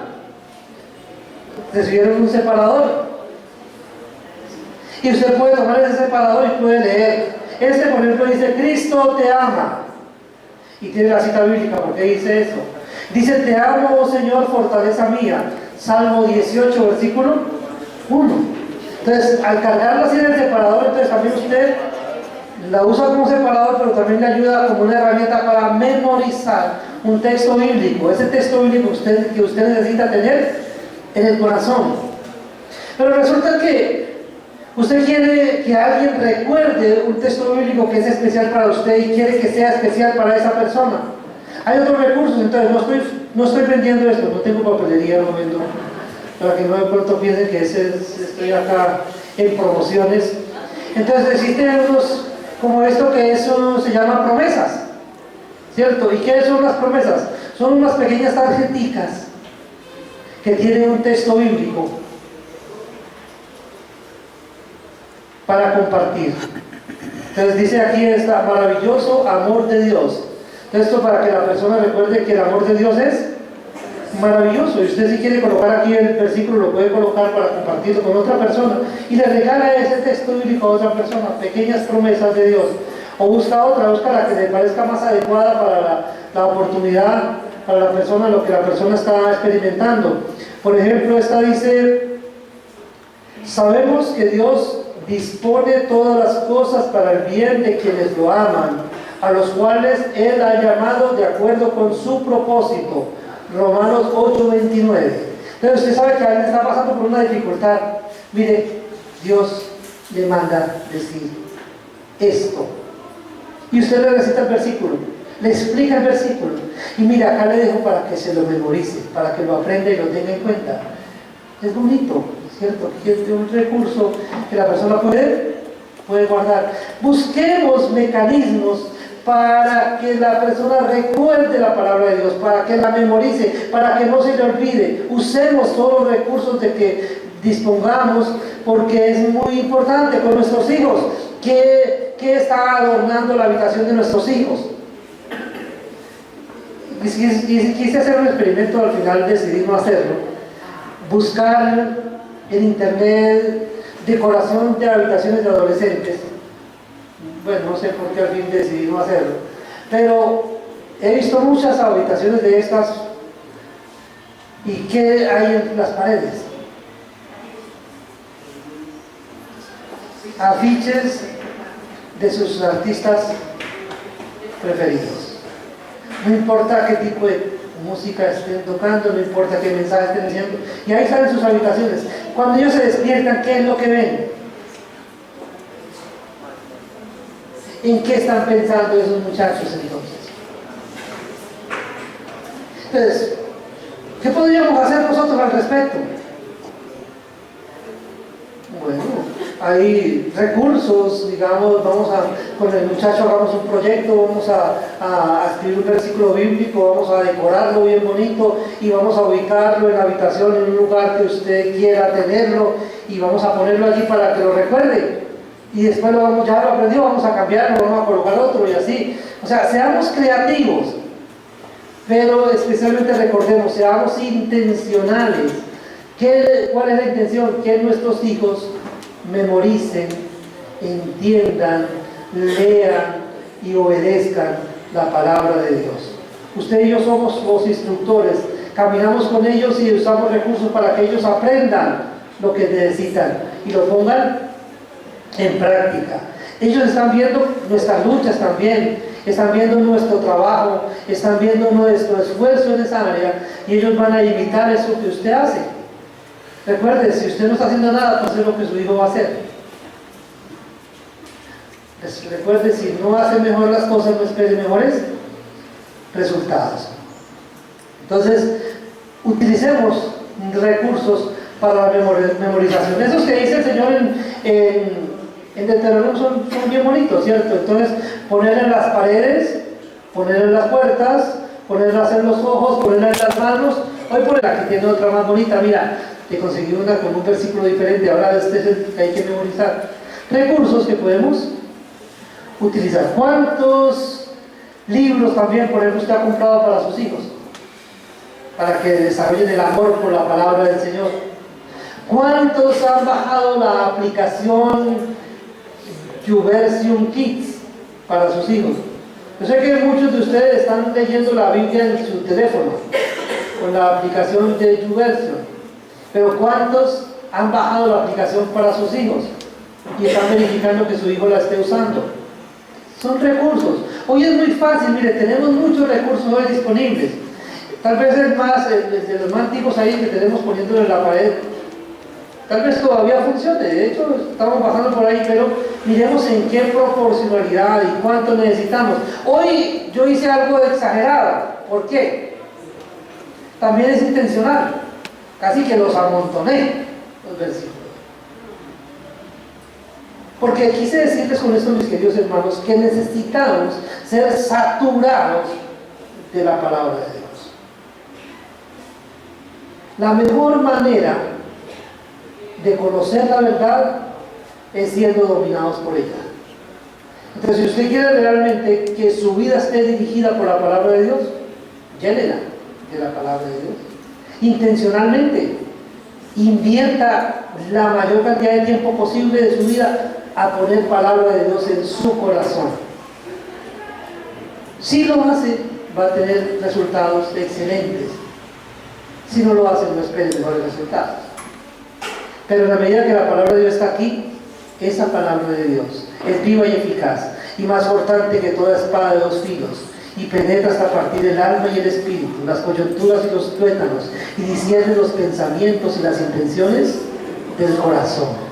recibieron un separador. Y usted puede tomar ese separador y puede leer. Este, por ejemplo, dice: Cristo te ama. Y tiene la cita bíblica. ¿Por qué dice eso? Dice: te amo, oh Señor, fortaleza mía. Salmo 18, versículo 1. Entonces, al cargarla así en el separador, entonces también usted la usa como separador, pero también le ayuda como una herramienta para memorizar un texto bíblico. Ese texto bíblico que usted necesita tener en el corazón. Pero resulta que usted quiere que alguien recuerde un texto bíblico que es especial para usted y quiere que sea especial para esa persona. Hay otros recursos, entonces no estoy vendiendo esto, no tengo papelería, no vendo, para que no de pronto piensen que estoy acá en promociones. Entonces existen unos como esto que eso se llama promesas, ¿cierto? ¿Y qué son las promesas? Son unas pequeñas tarjeticas que tienen un texto bíblico para compartir. Entonces dice aquí: está maravilloso amor de Dios. Esto para que la persona recuerde que el amor de Dios es maravilloso. Y usted, si quiere colocar aquí el versículo, lo puede colocar para compartirlo con otra persona y le regala ese texto bíblico a otra persona, pequeñas promesas de Dios. O busca la que le parezca más adecuada para la oportunidad, para la persona, lo que la persona está experimentando. Por ejemplo, esta dice: sabemos que Dios dispone todas las cosas para el bien de quienes lo aman, a los cuales Él ha llamado de acuerdo con su propósito. Romanos 8:29. Entonces usted sabe que alguien está pasando por una dificultad. Mire, Dios le manda decir esto. Y usted le recita el versículo, le explica el versículo. Y mira, acá le dejo para que se lo memorice, para que lo aprenda y lo tenga en cuenta. Es bonito, ¿cierto? Que es un recurso que la persona puede guardar. Busquemos mecanismos para que la persona recuerde la palabra de Dios, para que la memorice, para que no se le olvide. Usemos todos los recursos de que dispongamos, porque es muy importante con nuestros hijos. ¿Qué está adornando la habitación de nuestros hijos? Quise hacer un experimento, al final decidí no hacerlo. Buscar en internet decoración de habitaciones de adolescentes. Bueno, no sé por qué al fin decidí no hacerlo, pero he visto muchas habitaciones de estas. ¿Y qué hay en las paredes? Afiches de sus artistas preferidos. No importa qué tipo de música estén tocando, no importa qué mensaje estén diciendo, y ahí están en sus habitaciones. Cuando ellos se despiertan, ¿qué es lo que ven? ¿En qué están pensando esos muchachos entonces? Entonces, ¿qué podríamos hacer nosotros al respecto? Bueno, hay recursos, digamos, con el muchacho hagamos un proyecto, vamos a escribir un versículo bíblico, vamos a decorarlo bien bonito y vamos a ubicarlo en la habitación, en un lugar que usted quiera tenerlo, y vamos a ponerlo allí para que lo recuerde. Y después ya lo aprendió, vamos a cambiarlo, vamos a colocar otro y así. O sea, seamos creativos, pero especialmente recordemos, seamos intencionales. ¿Cuál es la intención? Que nuestros hijos memoricen, entiendan, lean y obedezcan la palabra de Dios. Usted y yo somos los instructores, caminamos con ellos y usamos recursos para que ellos aprendan lo que necesitan y lo pongan en práctica. Ellos están viendo nuestras luchas también, están viendo nuestro trabajo, están viendo nuestro esfuerzo en esa área, y ellos van a imitar eso que usted hace. Recuerde, si usted no está haciendo nada, pues es lo que su hijo va a hacer. Recuerde, si no hace mejor las cosas, no espere mejores resultados. Entonces, utilicemos recursos para la memorización. Esos que dice el Señor en Deuteronomio son bien bonitos, ¿cierto? Entonces, poner en las paredes, poner en las puertas, ponerlas en los ojos, ponerlas en las manos. Hoy por aquí tiene otra más bonita, mira. le conseguí una con un versículo diferente, ahora este es el que hay que memorizar. Recursos que podemos utilizar. ¿Cuántos libros también, por ejemplo, usted ha comprado para sus hijos? Para que desarrollen el amor por la palabra del Señor. ¿Cuántos han bajado la aplicación YouVersion Kids para sus hijos? Yo sé que muchos de ustedes están leyendo la Biblia en su teléfono con la aplicación de YouVersion, pero ¿cuántos han bajado la aplicación para sus hijos y están verificando que su hijo la esté usando? Son recursos. Hoy es muy fácil, mire, tenemos muchos recursos hoy disponibles. Tal vez el de los más antiguos ahí que tenemos poniéndolo en la pared, tal vez todavía funcione. De hecho, estamos bajando por ahí, pero miremos en qué proporcionalidad y cuánto necesitamos. Hoy yo hice algo exagerado. ¿Por qué? También es intencional. Casi que los amontoné, los versículos. Porque quise decirles con esto, mis queridos hermanos, que necesitamos ser saturados de la palabra de Dios. La mejor manera de conocer la verdad es siendo dominados por ella. Entonces, si usted quiere realmente que su vida esté dirigida por la palabra de Dios, llénela de la palabra de Dios. Intencionalmente, invierta la mayor cantidad de tiempo posible de su vida a poner palabra de Dios en su corazón. Si lo hace, va a tener resultados excelentes. Si no lo hace, no espere mejores resultados. Pero en la medida que la palabra de Dios está aquí, esa palabra de Dios es viva y eficaz, y más cortante que toda espada de dos filos, y penetra hasta partir el alma y el espíritu, las coyunturas y los tuétanos, y discierne los pensamientos y las intenciones del corazón.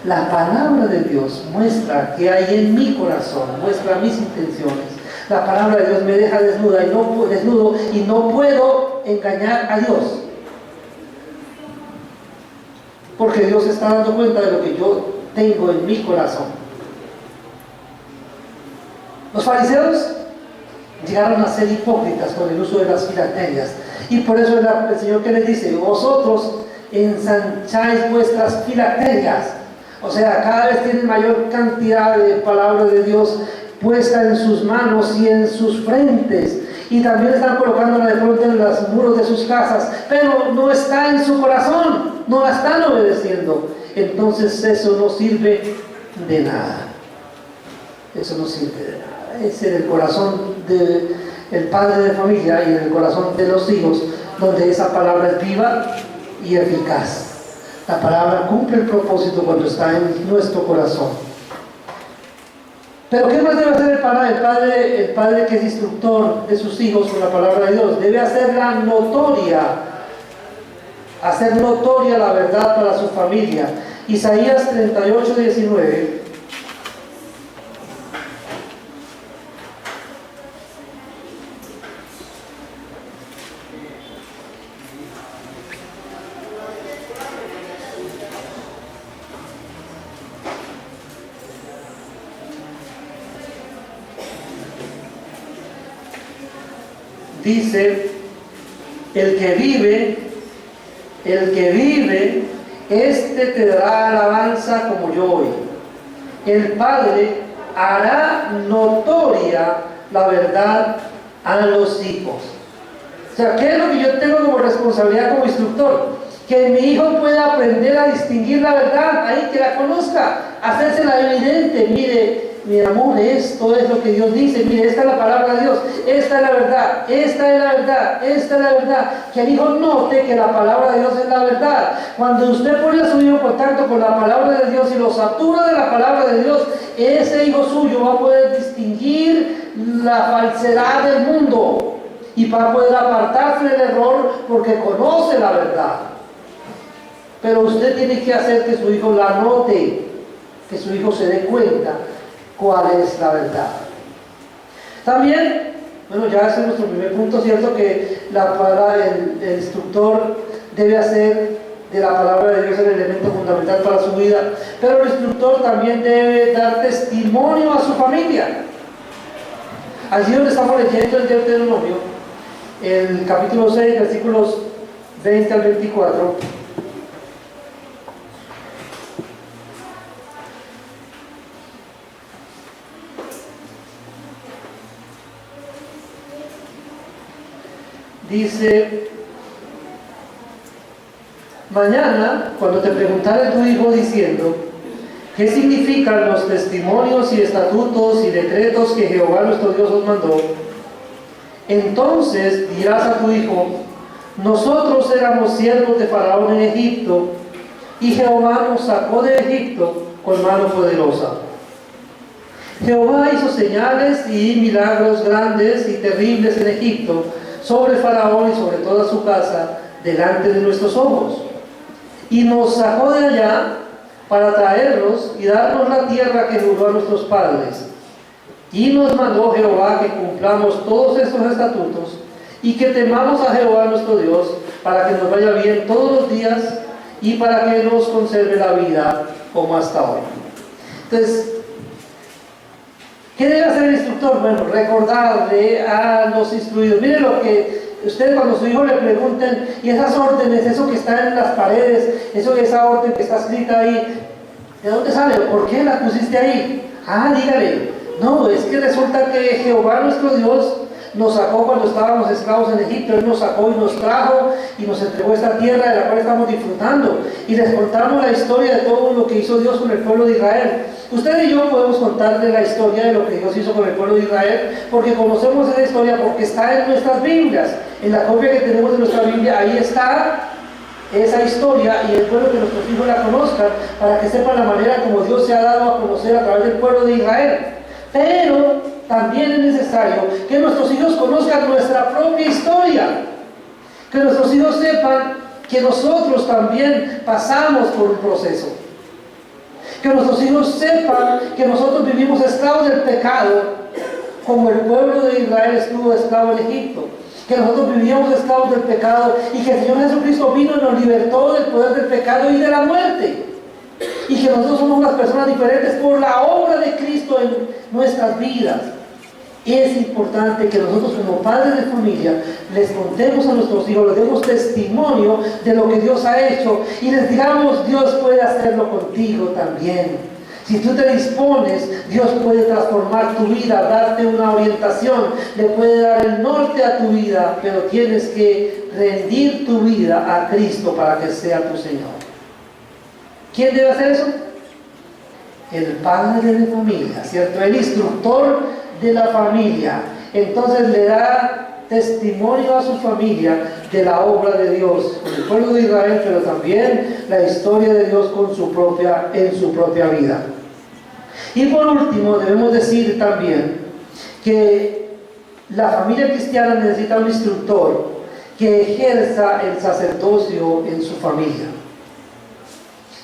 La palabra de Dios muestra qué hay en mi corazón, muestra mis intenciones. La palabra de Dios me deja desnudo y no puedo engañar a Dios. Porque Dios está dando cuenta de lo que yo tengo en mi corazón. Los fariseos llegaron a ser hipócritas con el uso de las filacterias. Y por eso el Señor que les dice: vosotros ensancháis vuestras filacterias. O sea, cada vez tienen mayor cantidad de palabra de Dios puesta en sus manos y en sus frentes. Y también están colocándola de pronto en los muros de sus casas, pero no está en su corazón, no la están obedeciendo. Entonces eso no sirve de nada. Eso no sirve de nada. Es en el corazón del padre de familia y en el corazón de los hijos donde esa palabra es viva y eficaz. La palabra cumple el propósito cuando está en nuestro corazón. Pero ¿qué más debe hacer el padre que es instructor de sus hijos con la palabra de Dios? Debe hacerla notoria, hacer notoria la verdad para su familia. Isaías 38:19. Dice: el que vive, este te dará alabanza como yo hoy. El Padre hará notoria la verdad a los hijos. O sea, ¿qué es lo que yo tengo como responsabilidad como instructor? Que mi hijo pueda aprender a distinguir la verdad, ahí que la conozca, hacérsela evidente. Mire, mi amor, esto es lo que Dios dice, mire, esta es la palabra de Dios, esta es la verdad, esta es la verdad, esta es la verdad. Que el hijo note que la palabra de Dios es la verdad. Cuando usted pone a su hijo en contacto con la palabra de Dios y lo satura de la palabra de Dios, ese hijo suyo va a poder distinguir la falsedad del mundo y va a poder apartarse del error porque conoce la verdad. Pero usted tiene que hacer que su hijo la note, que su hijo se dé cuenta cuál es la verdad. También, bueno, ya ese es nuestro primer punto, cierto, que el instructor debe hacer de la palabra de Dios el elemento fundamental para su vida, pero el instructor también debe dar testimonio a su familia. Allí donde estamos leyendo el Deuteronomio, el capítulo 6, versículos 20 al 24, dice: mañana, cuando te preguntare tu hijo diciendo, ¿qué significan los testimonios y estatutos y decretos que Jehová nuestro Dios os mandó? Entonces dirás a tu hijo: nosotros éramos siervos de Faraón en Egipto, y Jehová nos sacó de Egipto con mano poderosa. Jehová hizo señales y milagros grandes y terribles en Egipto, sobre Faraón y sobre toda su casa, delante de nuestros ojos. Y nos sacó de allá para traernos y darnos la tierra que juró a nuestros padres. Y nos mandó Jehová que cumplamos todos estos estatutos y que temamos a Jehová nuestro Dios, para que nos vaya bien todos los días y para que nos conserve la vida como hasta hoy. Entonces, ¿qué debe hacer el instructor? Bueno, recordarle a los instruidos. Miren lo que ustedes, cuando a su hijo le pregunten, y esas órdenes, eso que está en las paredes, esa orden que está escrita ahí, ¿de dónde sale? ¿Por qué la pusiste ahí? Ah, dígale. No, es que resulta que Jehová nuestro Dios nos sacó cuando estábamos esclavos en Egipto. Él nos sacó y nos trajo y nos entregó esta tierra de la cual estamos disfrutando. Y les contamos la historia de todo lo que hizo Dios con el pueblo de Israel. Usted y yo podemos contarle la historia de lo que Dios hizo con el pueblo de Israel, porque conocemos esa historia, porque está en nuestras Biblias. En la copia que tenemos de nuestra Biblia, ahí está esa historia, y es bueno que nuestros hijos la conozcan, para que sepan la manera como Dios se ha dado a conocer a través del pueblo de Israel. Pero también es necesario que nuestros hijos conozcan nuestra propia historia, que nuestros hijos sepan que nosotros también pasamos por un proceso, que nuestros hijos sepan que nosotros vivimos esclavos del pecado, como el pueblo de Israel estuvo esclavo en Egipto, que nosotros vivíamos esclavos del pecado y que el Señor Jesucristo vino y nos libertó del poder del pecado y de la muerte, y que nosotros somos unas personas diferentes por la obra de Cristo en nuestras vidas. Es importante que nosotros, como padres de familia, les contemos a nuestros hijos, les demos testimonio de lo que Dios ha hecho y les digamos: Dios puede hacerlo contigo también. Si tú te dispones, Dios puede transformar tu vida, darte una orientación, le puede dar el norte a tu vida, pero tienes que rendir tu vida a Cristo para que sea tu Señor. ¿Quién debe hacer eso? El padre de familia, ¿cierto? El instructor de la familia. Entonces le da testimonio a su familia de la obra de Dios con el pueblo de Israel, pero también la historia de Dios en su propia vida. Y por último, debemos decir también que la familia cristiana necesita un instructor que ejerza el sacerdocio en su familia.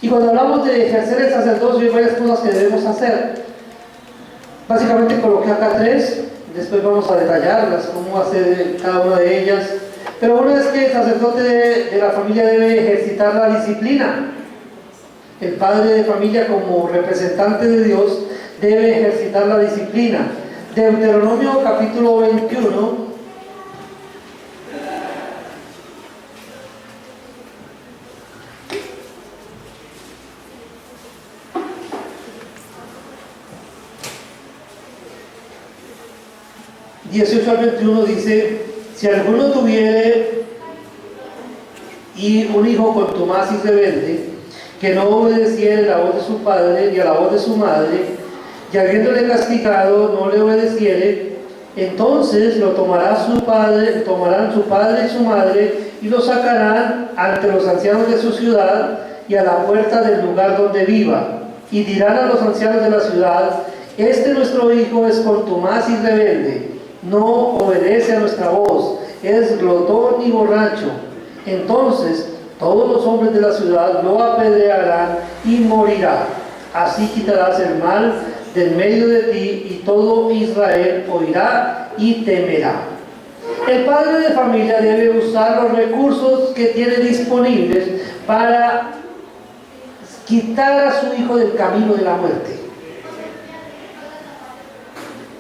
Y cuando hablamos de ejercer el sacerdocio, hay varias cosas que debemos hacer. Básicamente coloqué acá 3, después vamos a detallarlas, cómo hacer cada una de ellas. Pero una es que el sacerdote de la familia debe ejercitar la disciplina. El padre de familia, como representante de Dios, debe ejercitar la disciplina. Deuteronomio capítulo 21. (18 al 21) dice: si alguno tuviere y un hijo contumaz y rebelde, que no obedeciere la voz de su padre y a la voz de su madre, y habiéndole castigado no le obedeciere, entonces lo tomarán su padre y su madre, y lo sacarán ante los ancianos de su ciudad y a la puerta del lugar donde viva, y dirán a los ancianos de la ciudad: este nuestro hijo es contumaz y rebelde, no obedece a nuestra voz, es glotón y borracho. Entonces todos los hombres de la ciudad lo apedrearán y morirá. Así quitarás el mal del medio de ti, y todo Israel oirá y temerá. El padre de familia debe usar los recursos que tiene disponibles para quitar a su hijo del camino de la muerte.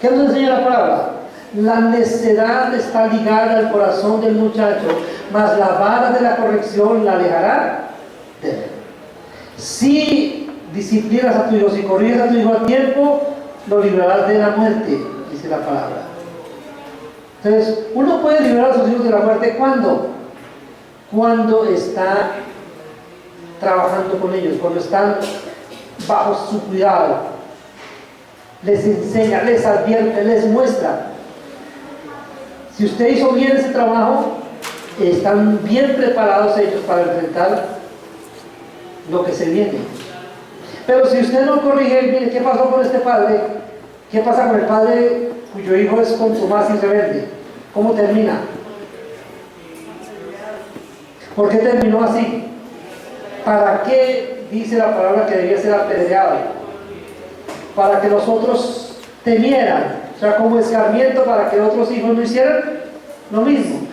¿Qué nos enseña la palabra? La necedad está ligada al corazón del muchacho, mas la vara de la corrección la alejará de él. Si disciplinas a tu hijo, si corriges a tu hijo a tiempo, lo librarás de la muerte, dice la palabra. Entonces, uno puede liberar a sus hijos de la muerte ¿cuándo? Cuando está trabajando con ellos, cuando están bajo su cuidado, les enseña, les advierte, les muestra. Si usted hizo bien ese trabajo, están bien preparados ellos para enfrentar lo que se viene. Pero si usted no corrige, mire, ¿qué pasó con este padre? ¿Qué pasa con el padre cuyo hijo es contumaz y rebelde? ¿Cómo termina? ¿Por qué terminó así? ¿Para qué dice la palabra que debía ser apedreado? Para que los otros temieran, o sea, como escarmiento para que otros hijos no hicieran lo mismo.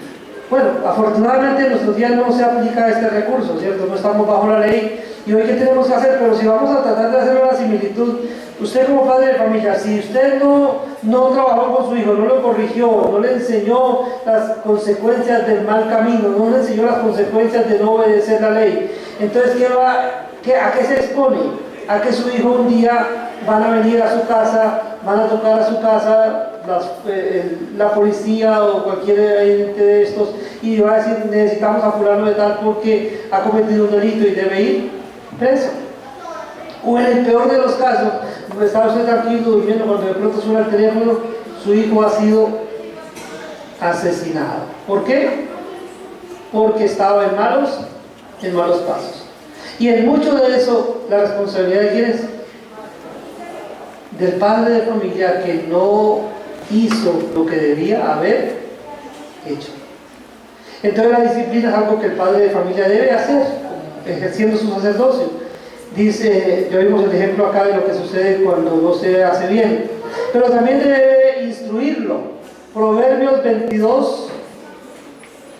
Bueno, afortunadamente en nuestros días no se aplica este recurso, ¿cierto? No estamos bajo la ley. ¿Y hoy qué tenemos que hacer? Pero si vamos a tratar de hacer una similitud, usted como padre de familia, si usted no trabajó con su hijo, no lo corrigió, no le enseñó las consecuencias del mal camino, no le enseñó las consecuencias de no obedecer la ley, entonces ¿a qué se expone? A que su hijo un día van a venir a su casa, van a tocar a su casa la policía o cualquier ente de estos y va a decir necesitamos a fulano de tal porque ha cometido un delito y debe ir preso. O en el peor de los casos, está usted tranquilo durmiendo, cuando de pronto suena el teléfono, su hijo ha sido asesinado. ¿Por qué? Porque estaba en malos pasos. Y en mucho de eso, la responsabilidad de quién es? Del padre de familia que no hizo lo que debía haber hecho. Entonces la disciplina es algo que el padre de familia debe hacer, ejerciendo su sacerdocio. Dice, ya vimos el ejemplo acá de lo que sucede cuando no se hace bien, pero también debe instruirlo. Proverbios 22,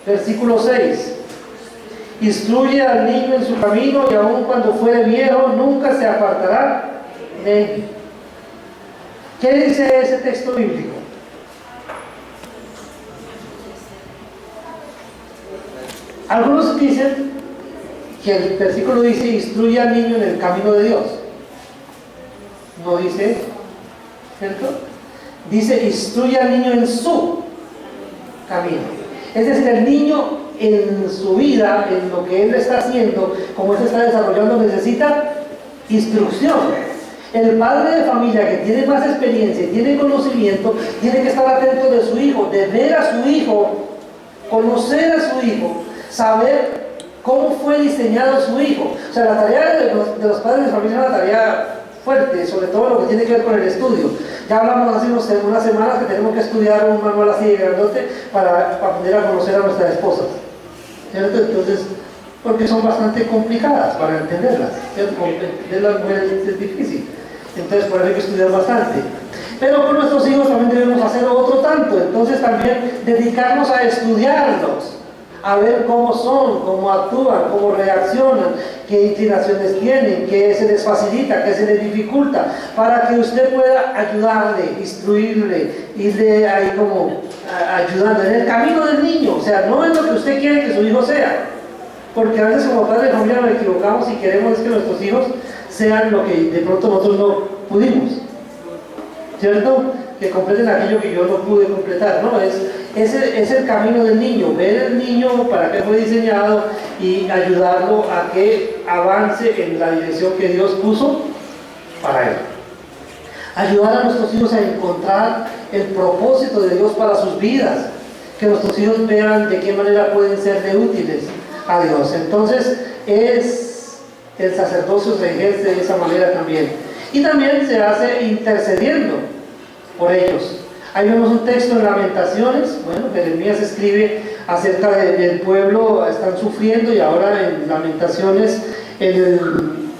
versículo 6. Instruye al niño en su camino y aun cuando fuere viejo nunca se apartará de él. ¿Qué dice ese texto bíblico? Algunos dicen que el versículo dice instruye al niño en el camino de Dios. No dice, ¿cierto? Dice instruye al niño en su camino. Es decir, el niño en su vida, en lo que él está haciendo, como él se está desarrollando, necesita instrucción. El padre de familia que tiene más experiencia y tiene conocimiento, tiene que estar atento de su hijo, de ver a su hijo, conocer a su hijo, saber cómo fue diseñado su hijo. O sea, la tarea de los padres de familia es una tarea fuerte, sobre todo lo que tiene que ver con el estudio. Ya hablamos hace unas semanas que tenemos que estudiar un manual así de grandote para aprender a conocer a nuestras esposas, ¿cierto? Entonces, porque son bastante complicadas para entenderlas, ¿cierto? Entenderlas es difícil, entonces por eso hay que estudiar bastante. Pero con nuestros hijos también debemos hacer otro tanto, entonces también dedicarnos a estudiarlos, a ver cómo son, cómo actúan, cómo reaccionan, qué inclinaciones tienen, qué se les facilita, qué se les dificulta, para que usted pueda ayudarle, instruirle, irle ahí como ayudando en el camino del niño, o sea, no en lo que usted quiere que su hijo sea, porque a veces como padres de familia nos equivocamos y queremos que nuestros hijos sean lo que de pronto nosotros no pudimos, ¿cierto? Que completen aquello que yo no pude completar, ¿no? Es el camino del niño, ver el niño para qué fue diseñado y ayudarlo a que avance en la dirección que Dios puso para él. Ayudar a nuestros hijos a encontrar el propósito de Dios para sus vidas, que nuestros hijos vean de qué manera pueden ser de útiles a Dios. Entonces, el sacerdocio se ejerce de esa manera también. Y también se hace intercediendo por ellos. Ahí vemos un texto en Lamentaciones, bueno, Jeremías escribe acerca del pueblo, están sufriendo, y ahora en Lamentaciones, en el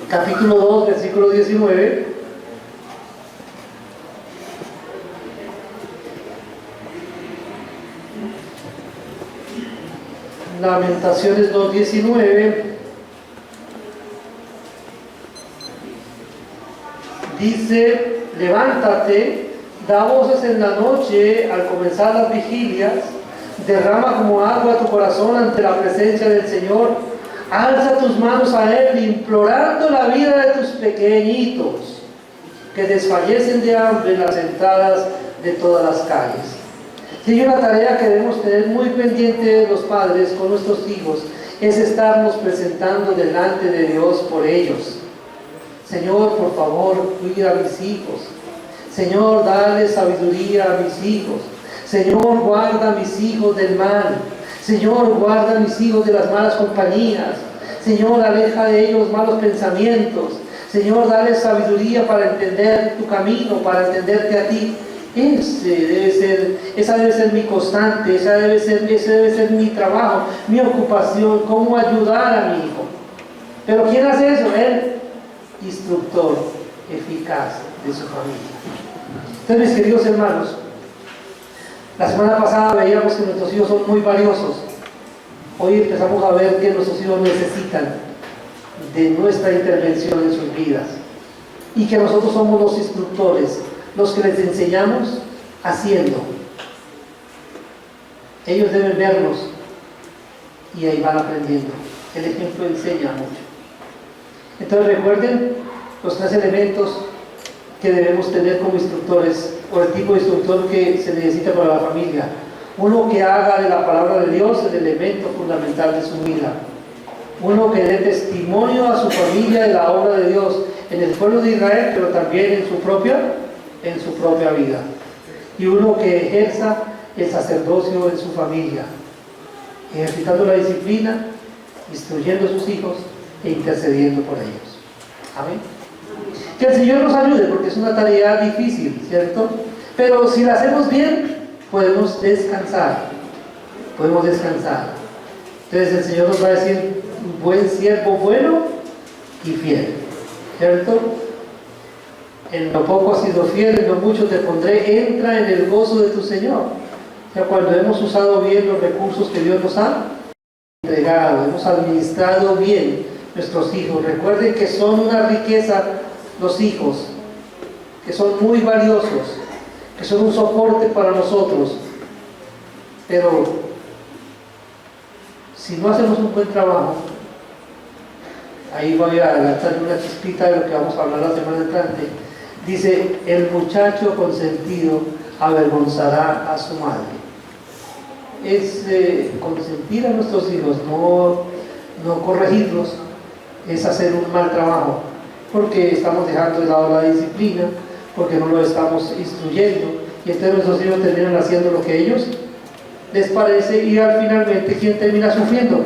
capítulo 2, versículo 19, Lamentaciones 2:19, dice, levántate, da voces en la noche al comenzar las vigilias, derrama como agua tu corazón ante la presencia del Señor, alza tus manos a Él, implorando la vida de tus pequeñitos, que desfallecen de hambre en las entradas de todas las calles. Si hay una tarea que debemos tener muy pendiente los padres con nuestros hijos, es estarnos presentando delante de Dios por ellos. Señor, por favor, cuida a mis hijos. Señor, dale sabiduría a mis hijos. Señor, guarda a mis hijos del mal. Señor, guarda a mis hijos de las malas compañías. Señor, aleja de ellos malos pensamientos. Señor, dale sabiduría para entender tu camino, para entenderte a ti. Esa debe ser mi constante, ese debe ser mi trabajo, mi ocupación, cómo ayudar a mi hijo. Pero ¿quién hace eso? El instructor eficaz de su familia. Entonces, mis queridos hermanos, la semana pasada veíamos que nuestros hijos son muy valiosos. Hoy empezamos a ver que nuestros hijos necesitan de nuestra intervención en sus vidas y que nosotros somos los instructores, los que les enseñamos haciendo. Ellos deben vernos y ahí van aprendiendo. El ejemplo enseña mucho. Entonces recuerden los 3 elementos que debemos tener como instructores, o el tipo de instructor que se necesita para la familia. Uno que haga de la palabra de Dios el elemento fundamental de su vida. Uno que dé testimonio a su familia de la obra de Dios en el pueblo de Israel, pero también en su propia vida. Y uno que ejerza el sacerdocio en su familia, ejercitando la disciplina, instruyendo a sus hijos e intercediendo por ellos. Amén. Que el Señor nos ayude, porque es una tarea difícil, ¿cierto? Pero si la hacemos bien, podemos descansar. Entonces el Señor nos va a decir: buen siervo, bueno y fiel, ¿cierto? En lo poco has sido fiel, en lo mucho te pondré, entra en el gozo de tu Señor. O sea, cuando hemos usado bien los recursos que Dios nos ha entregado, hemos administrado bien nuestros hijos. Recuerden que son una riqueza los hijos, que son muy valiosos, que son un soporte para nosotros. Pero si no hacemos un buen trabajo, ahí voy a adelantar una chispita de lo que vamos a hablar la semana entrante. Dice: el muchacho consentido avergonzará a su madre. Es consentir a nuestros hijos, no corregirlos, es hacer un mal trabajo, porque estamos dejando de lado la disciplina, porque no lo estamos instruyendo, y entonces nuestros hijos terminan haciendo lo que a ellos les parece, y al finalmente, ¿quién termina sufriendo?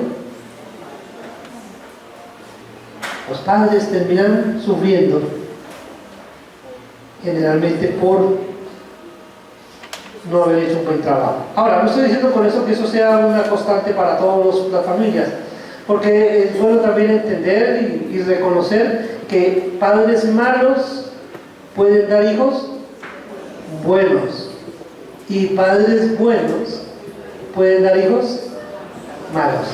Los padres terminan sufriendo, generalmente por no haber hecho un buen trabajo. Ahora, no estoy diciendo con eso que eso sea una constante para todas las familias, porque es bueno también entender y reconocer que padres malos pueden dar hijos buenos, y padres buenos pueden dar hijos malos.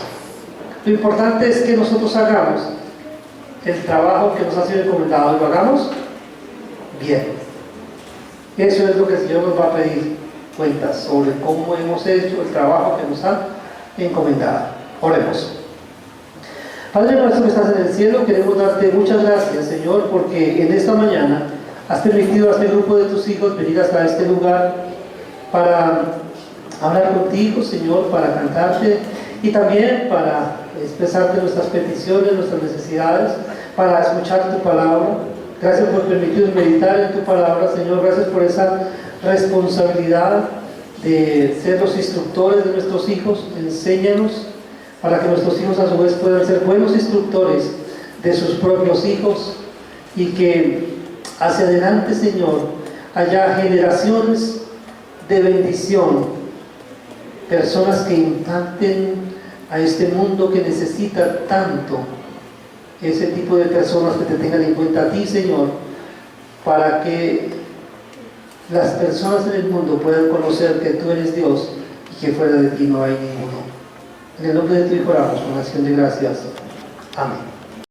Lo importante es que nosotros hagamos el trabajo que nos ha sido encomendado y lo hagamos bien. Eso es lo que el Señor nos va a pedir cuentas sobre cómo hemos hecho el trabajo que nos ha encomendado. Oremos. Padre nuestro que estás en el cielo, queremos darte muchas gracias, Señor, porque en esta mañana has permitido a este grupo de tus hijos venir hasta este lugar para hablar contigo, Señor, para cantarte y también para expresarte nuestras peticiones, nuestras necesidades, para escuchar tu palabra. Gracias por permitirnos meditar en tu palabra, Señor. Gracias por esa responsabilidad de ser los instructores de nuestros hijos. Enséñanos para que nuestros hijos a su vez puedan ser buenos instructores de sus propios hijos, y que hacia adelante, Señor, haya generaciones de bendición, personas que impacten a este mundo que necesita tanto ese tipo de personas que te tengan en cuenta a ti, Señor, para que las personas en el mundo puedan conocer que tú eres Dios y que fuera de ti no hay ninguno. En el nombre de tu Hijo oramos con acción de gracias. Amén.